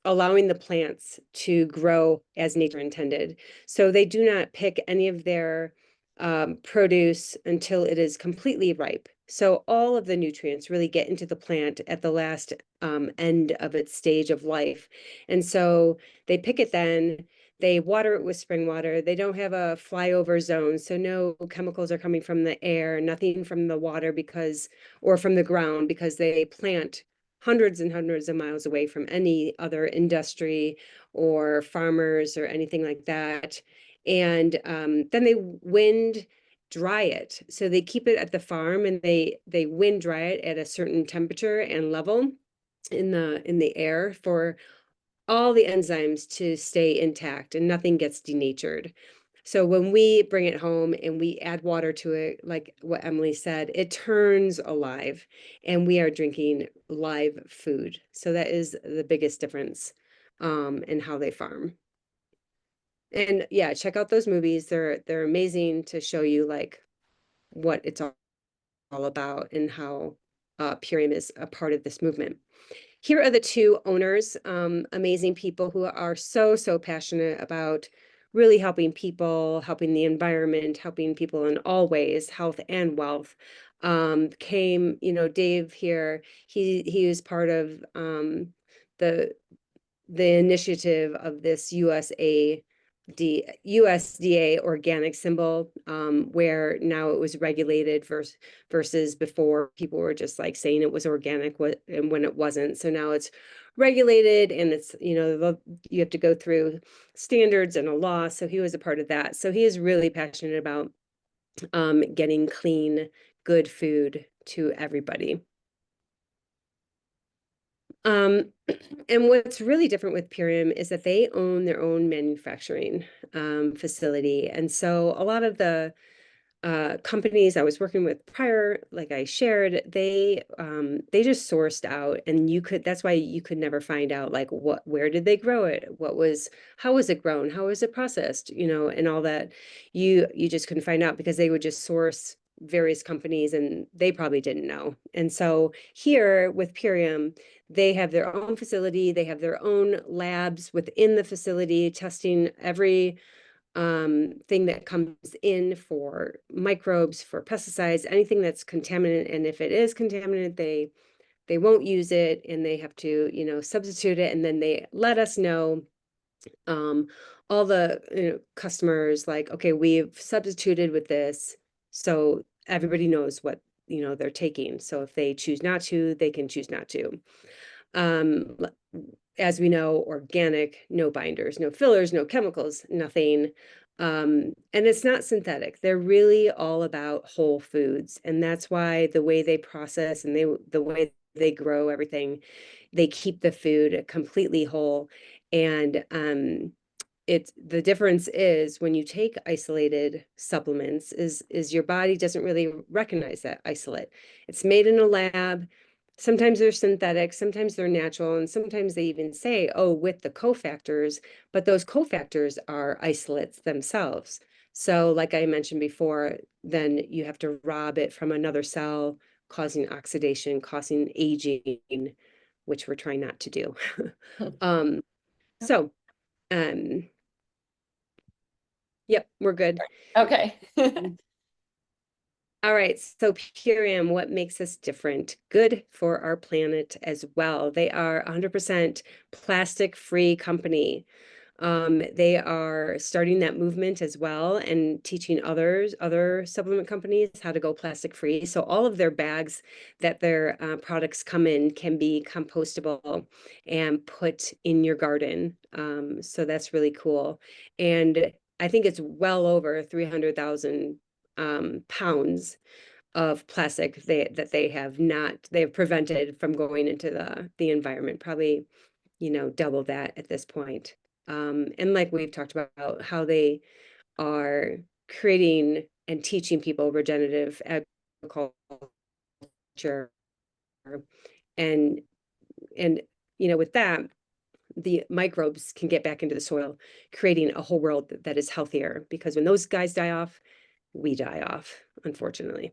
allowing the plants to grow as nature intended. So they do not pick any of their produce until it is completely ripe. So all of the nutrients really get into the plant at the last end of its stage of life. And so they pick it then, they water it with spring water. They don't have a flyover zone. So no chemicals are coming from the air, nothing from the water or from the ground because they plant hundreds and hundreds of miles away from any other industry or farmers or anything like that. And then they wind dry it. So they keep it at the farm and they wind dry it at a certain temperature and level in the air for all the enzymes to stay intact and nothing gets denatured. So when we bring it home and we add water to it, like what Emily said, it turns alive and we are drinking live food. So that is the biggest difference in how they farm. And yeah, check out those movies. They're amazing to show you like what it's all about and how Purium is a part of this movement. Here are the two owners, amazing people who are so passionate about really helping people, helping the environment, helping people in all ways, health and wealth. Dave here, he was part of the initiative of this USDA organic symbol, where now it was regulated versus before people were just like saying it was organic and when it wasn't. So now it's regulated, and it's, you have to go through standards and a law. So he was a part of that. So he is really passionate about getting clean, good food to everybody. And what's really different with Purium is that they own their own manufacturing facility. And so a lot of the companies I was working with prior, like I shared, they just sourced out, and that's why you could never find out like where did they grow it? How was it grown? How was it processed? And all that. You just couldn't find out because they would just source various companies and they probably didn't know. And so here with Purium, they have their own facility, they have their own labs within the facility testing every thing that comes in for microbes, for pesticides, anything that's contaminant. And if it is contaminant, they won't use it, and they have to, substitute it. And then they let us know, all the customers, like, okay, we've substituted with this. So everybody knows what, they're taking. So if they choose not to, they can choose not to. As we know, organic, no binders, no fillers, no chemicals, nothing. And it's not synthetic. They're really all about whole foods. And that's why the way they process and the way they grow everything, they keep the food completely whole. And the difference is when you take isolated supplements is your body doesn't really recognize that isolate. It's made in a lab. Sometimes they're synthetic, sometimes they're natural, and sometimes they even say, oh, with the cofactors, but those cofactors are isolates themselves. So like I mentioned before, then you have to rob it from another cell, causing oxidation, causing aging, which we're trying not to do. So, yep, we're good. Okay. All right, so Purium, what makes us different? Good for our planet as well. They are 100% plastic-free company. They are starting that movement as well and teaching other supplement companies how to go plastic-free. So all of their bags that their products come in can be compostable and put in your garden. So that's really cool. And I think it's well over 300,000 pounds of plastic that they have prevented from going into the environment, probably, double that at this point. And like we've talked about how they are creating and teaching people regenerative agriculture, and with that, the microbes can get back into the soil, creating a whole world that is healthier, because when those guys die off, we die off, unfortunately.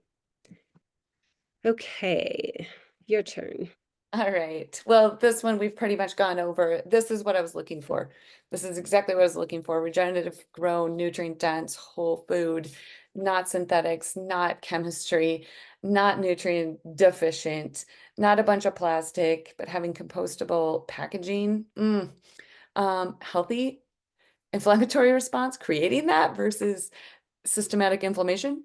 Okay, your turn. All right. Well, this one we've pretty much gone over. This is what I was looking for. This is exactly what I was looking for. Regenerative grown, nutrient dense, whole food, not synthetics, not chemistry, not nutrient deficient, not a bunch of plastic, but having compostable packaging. Healthy inflammatory response, creating that versus systematic inflammation.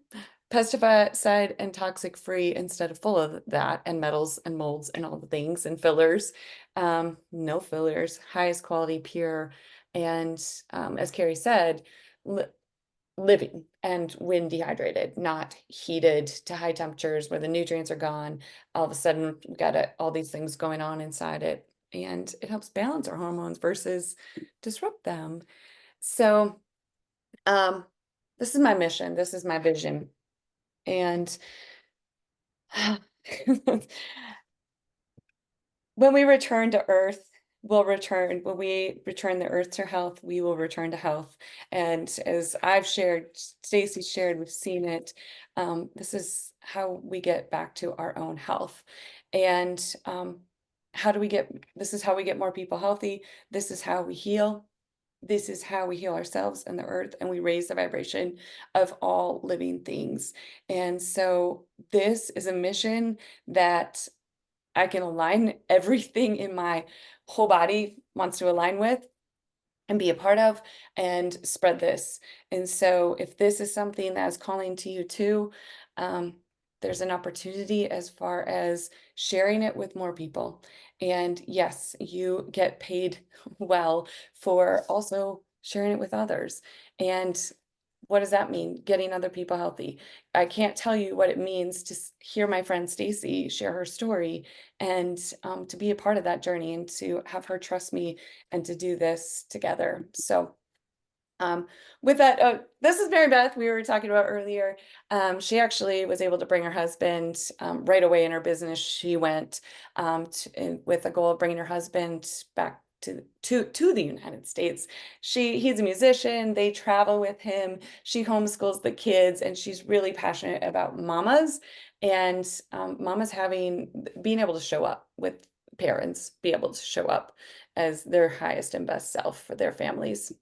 Pesticide and toxic free instead of full of that, and metals and molds and all the things and fillers. No fillers, highest quality, pure, and as Carrie said, living and when dehydrated, not heated to high temperatures where the nutrients are gone. All of a sudden, we've got all these things going on inside it, and it helps balance our hormones versus disrupt them. So, this is my mission. This is my vision. And when we return to Earth, will return. When we return the earth to health, we will return to health. And as I've shared, Stacy shared, we've seen it. This is how we get back to our own health. And this is how we get more people healthy. This is how we heal. This is how we heal ourselves and the earth, and we raise the vibration of all living things. And so this is a mission that I can align everything in my whole body wants to align with and be a part of and spread this. And so if this is something that is calling to you too, there's an opportunity as far as sharing it with more people. And yes, you get paid well for also sharing it with others. And what does that mean? Getting other people healthy. I can't tell you what it means to hear my friend Stacy share her story and to be a part of that journey and to have her trust me and to do this together. So with that, this is Mary Beth we were talking about earlier. She actually was able to bring her husband right away in her business. She went with the goal of bringing her husband back to the United States. He's a musician. They travel with him. She homeschools the kids, and she's really passionate about mamas and mamas being able to show up with parents, be able to show up as their highest and best self for their families.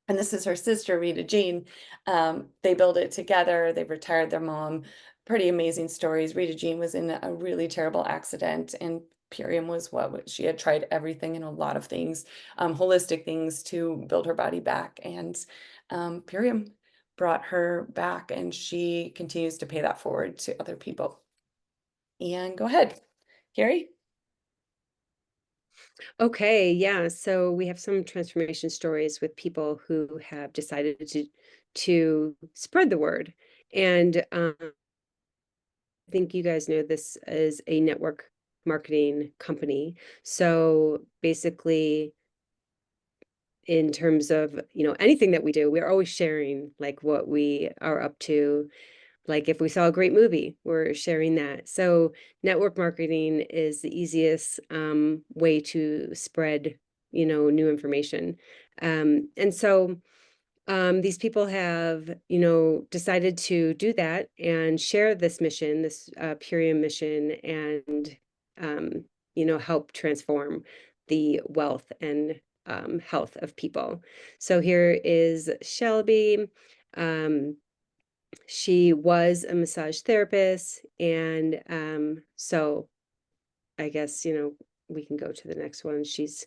And this is her sister, Rita Jean. They built it together. They've retired their mom. Pretty amazing stories. Rita Jean was in a really terrible accident, and Purium was she had tried everything and a lot of things, holistic things to build her body back. And Purium brought her back, and she continues to pay that forward to other people. And go ahead, Carrie. Okay, yeah. So we have some transformation stories with people who have decided to spread the word. And I think you guys know this is a network marketing company. So basically, in terms of, anything that we do, we're always sharing like what we are up to. Like if we saw a great movie, we're sharing that. So network marketing is the easiest way to spread, new information. And so these people have, decided to do that and share this mission, this Purium mission, and, help transform the wealth and health of people. So here is Shelby. She was a massage therapist, and so I guess, we can go to the next one. She's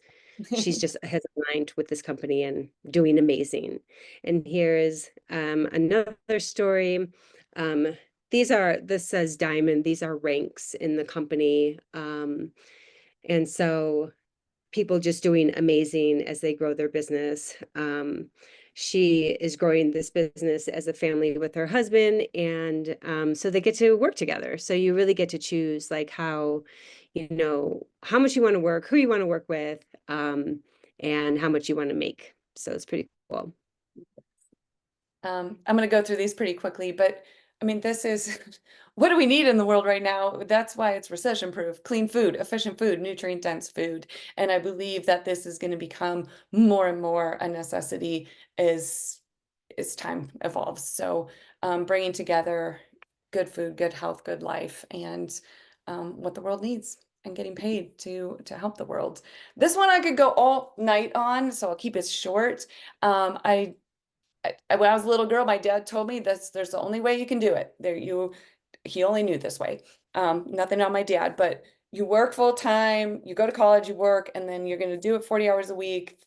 just has aligned with this company and doing amazing. And here is another story. This says diamond. These are ranks in the company. And so people just doing amazing as they grow their business. She is growing this business as a family with her husband, and so they get to work together. So you really get to choose like how much you want to work, who you want to work with, and how much you want to make. So it's pretty cool. I'm going to go through these pretty quickly, but I mean, this is what do we need in the world right now? That's why it's recession proof: clean food, efficient food, nutrient dense food. And I believe that this is going to become more and more a necessity as time evolves. So bringing together good food, good health, good life, and what the world needs, and getting paid to help the world. This one I could go all night on, so I'll keep it short. When I was a little girl, my dad told me there's the only way you can do it. He only knew this way. Nothing on my dad, but you work full time, you go to college, you work, and then you're going to do it 40 hours a week,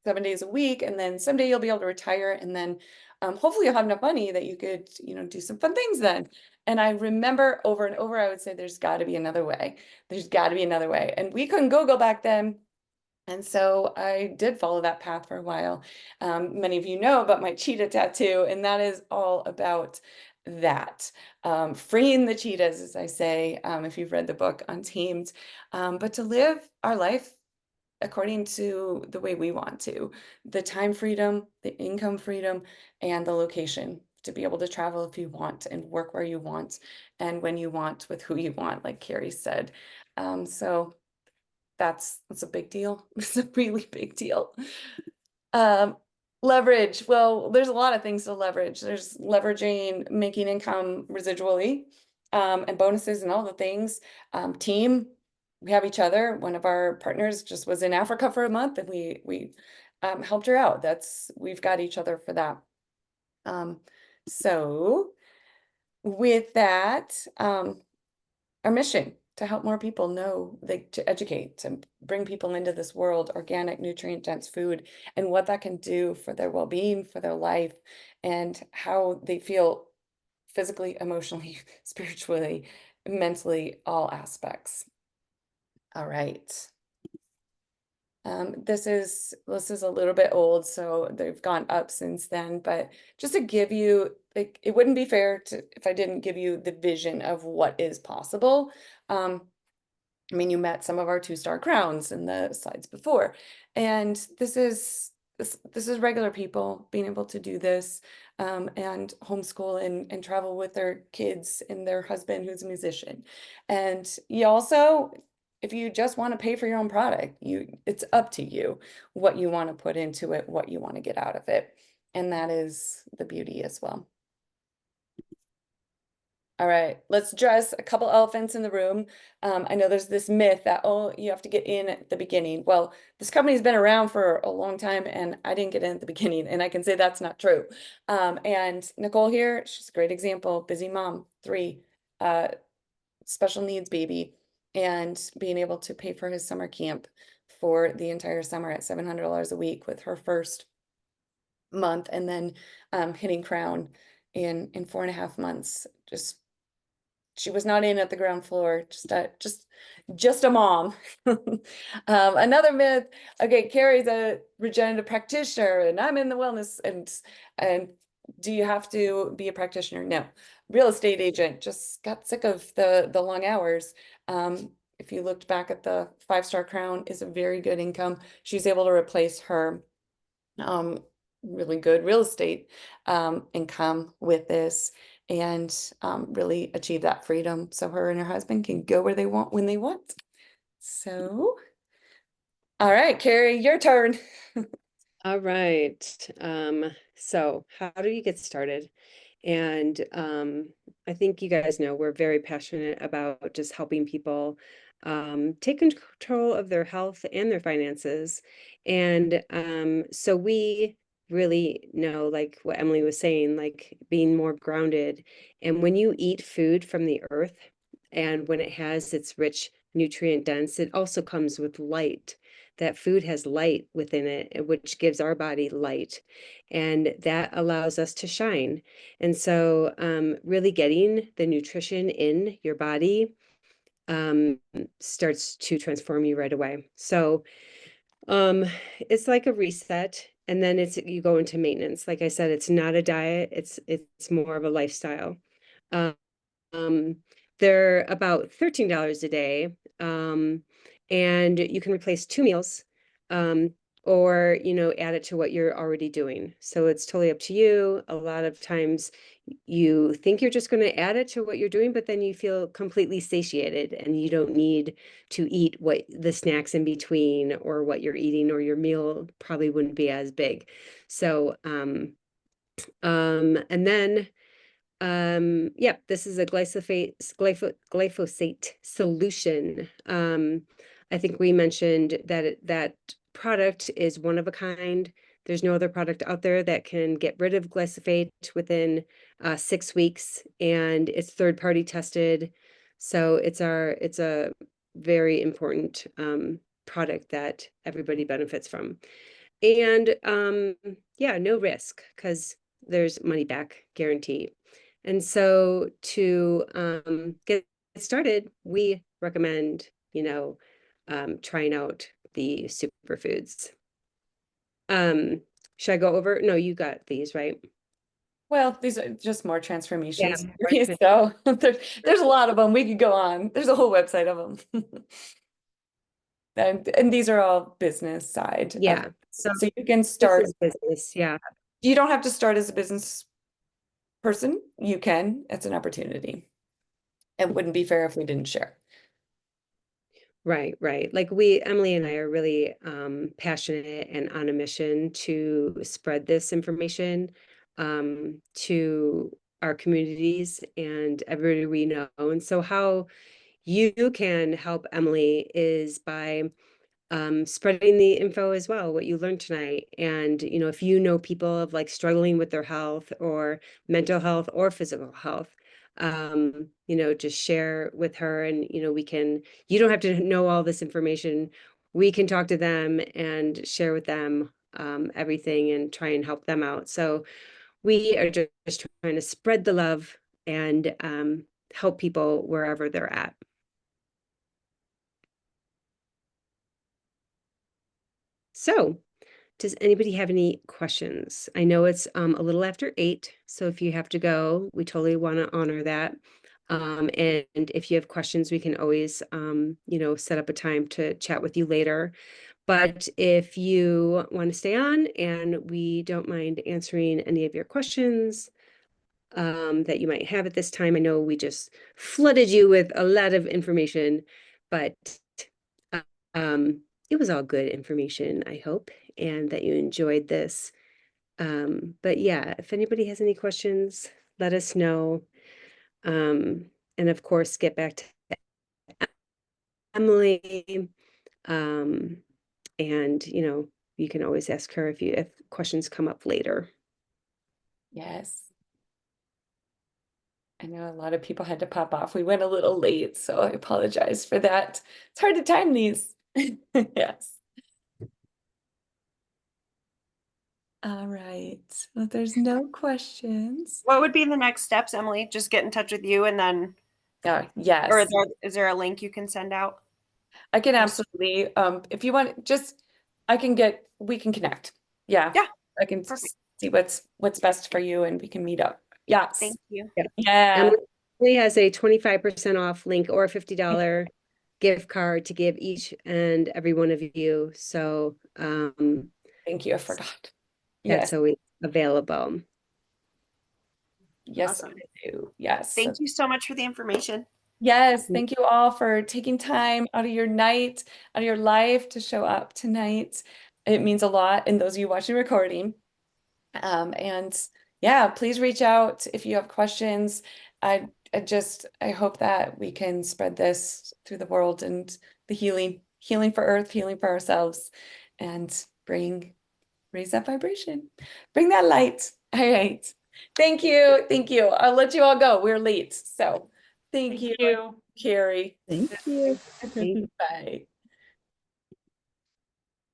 7 days a week. And then someday you'll be able to retire. And then hopefully you'll have enough money that you could, do some fun things then. And I remember over and over, I would say, there's got to be another way. There's got to be another way. And we couldn't go back then. And so I did follow that path for a while. Many of you know about my cheetah tattoo, and that is all about that. Freeing the cheetahs, as I say, if you've read the book Untamed, but to live our life according to the way we want to, the time freedom, the income freedom, and the location to be able to travel if you want and work where you want and when you want with who you want, like Carrie said. So that's a big deal. It's a really big deal. Leverage. Well, there's a lot of things to leverage. There's leveraging, making income residually, and bonuses and all the things. Team, we have each other. One of our partners just was in Africa for a month and we helped her out. We've got each other for that. So with that, our mission to help more people know, to educate, to bring people into this world, organic, nutrient-dense food, and what that can do for their well-being, for their life, and how they feel physically, emotionally, spiritually, mentally, all aspects. All right. This is a little bit old, so they've gone up since then, but just to give you, like, it wouldn't be fair if I didn't give you the vision of what is possible. I mean, you met some of our 2-star crowns in the slides before, and this is regular people being able to do this, and homeschool and travel with their kids and their husband who's a musician. And you also, if you just want to pay for your own product, it's up to you what you want to put into it, what you want to get out of it. And that is the beauty as well. All right, let's address a couple elephants in the room. I know there's this myth that, oh, you have to get in at the beginning. Well, this company's been around for a long time and I didn't get in at the beginning, and I can say that's not true. And Nicole here, she's a great example, busy mom, 3, special needs baby, and being able to pay for his summer camp for the entire summer at $700 a week with her first month, and then hitting crown in 4.5 months. She was not in at the ground floor, just a mom. Another myth, okay, Carrie's a regenerative practitioner and I'm in the wellness, and do you have to be a practitioner? No. Real estate agent, just got sick of the long hours. If you looked back at the 5-star crown, is a very good income. She's able to replace her really good real estate income with this, and really achieve that freedom so her and her husband can go where they want when they want. So, all right, Carrie, your turn. All right. So how do you get started? And I think you guys know we're very passionate about just helping people take control of their health and their finances. And so we really know, like what Emily was saying, like being more grounded. And when you eat food from the earth, and when it has its rich nutrient dense, it also comes with light. That food has light within it, which gives our body light, and that allows us to shine. And so really getting the nutrition in your body starts to transform you right away. So it's like a reset, and then you go into maintenance. Like I said, it's not a diet, it's more of a lifestyle. They're about $13 a day, and you can replace 2 meals, or add it to what you're already doing. So it's totally up to you. A lot of times you think you're just going to add it to what you're doing, but then you feel completely satiated and you don't need to eat what the snacks in between, or what you're eating, or your meal probably wouldn't be as big. So and then yeah, this is a glyphosate solution. I think we mentioned that that product is one of a kind. There's no other product out there that can get rid of glyphosate within 6 weeks, and it's third-party tested. So it's a very important product that everybody benefits from. And yeah, no risk, because there's money back guarantee. And so to get started, we recommend, trying out the superfoods. Should I go over? No, you got these, right? Well, these are just more transformations. Yeah. So there's a lot of them. We could go on. There's a whole website of them. And these are all business side. Yeah. So you can start. Business. Yeah. You don't have to start as a business person. You can. It's an opportunity. It wouldn't be fair if we didn't share. Right, right. Like Emily and I are really passionate and on a mission to spread this information to our communities and everybody we know. And so how you can help Emily is by spreading the info as well, what you learned tonight. And, you know, if you know people of like struggling with their health or mental health or physical health, you know, just share with her and, you know, you don't have to know all this information. We can talk to them and share with them everything and try and help them out. So we are just trying to spread the love and help people wherever they're at. So, does anybody have any questions? I know it's a little after 8, so if you have to go, we totally want to honor that. And if you have questions, we can always, you know, set up a time to chat with you later. But if you want to stay on and we don't mind answering any of your questions that you might have at this time, I know we just flooded you with a lot of information, but it was all good information, I hope, and that you enjoyed this. But yeah, if anybody has any questions, let us know. And of course, get back to Emily. And you know, you can always ask her if questions come up later. Yes. I know a lot of people had to pop off. We went a little late, so I apologize for that. It's hard to time these. Yes. All right. Well, there's no questions. What would be the next steps, Emily? Just get in touch with you and then, Yes. or is there a link you can send out? I can absolutely, if you want, we can connect. Yeah. Yeah, I can perfect. see what's best for you and we can meet up. Yes. Thank you. Yeah. Emily has a 25% off link or a $50 gift card to give each and every one of you. So Thank you. I forgot. that's Yes. always available. Yes, Awesome. I do. Yes. Thank you so much for the information. Yes, thank you all for taking time out of your night, out of your life to show up tonight. It means a lot. And those of you watching recording. And yeah, please reach out if you have questions. I hope that we can spread this through the world and the healing for Earth, healing for ourselves, and raise that vibration, bring that light. All right. Thank you. Thank you. I'll let you all go. We're late. So thank you, Carrie. Thank you. Bye.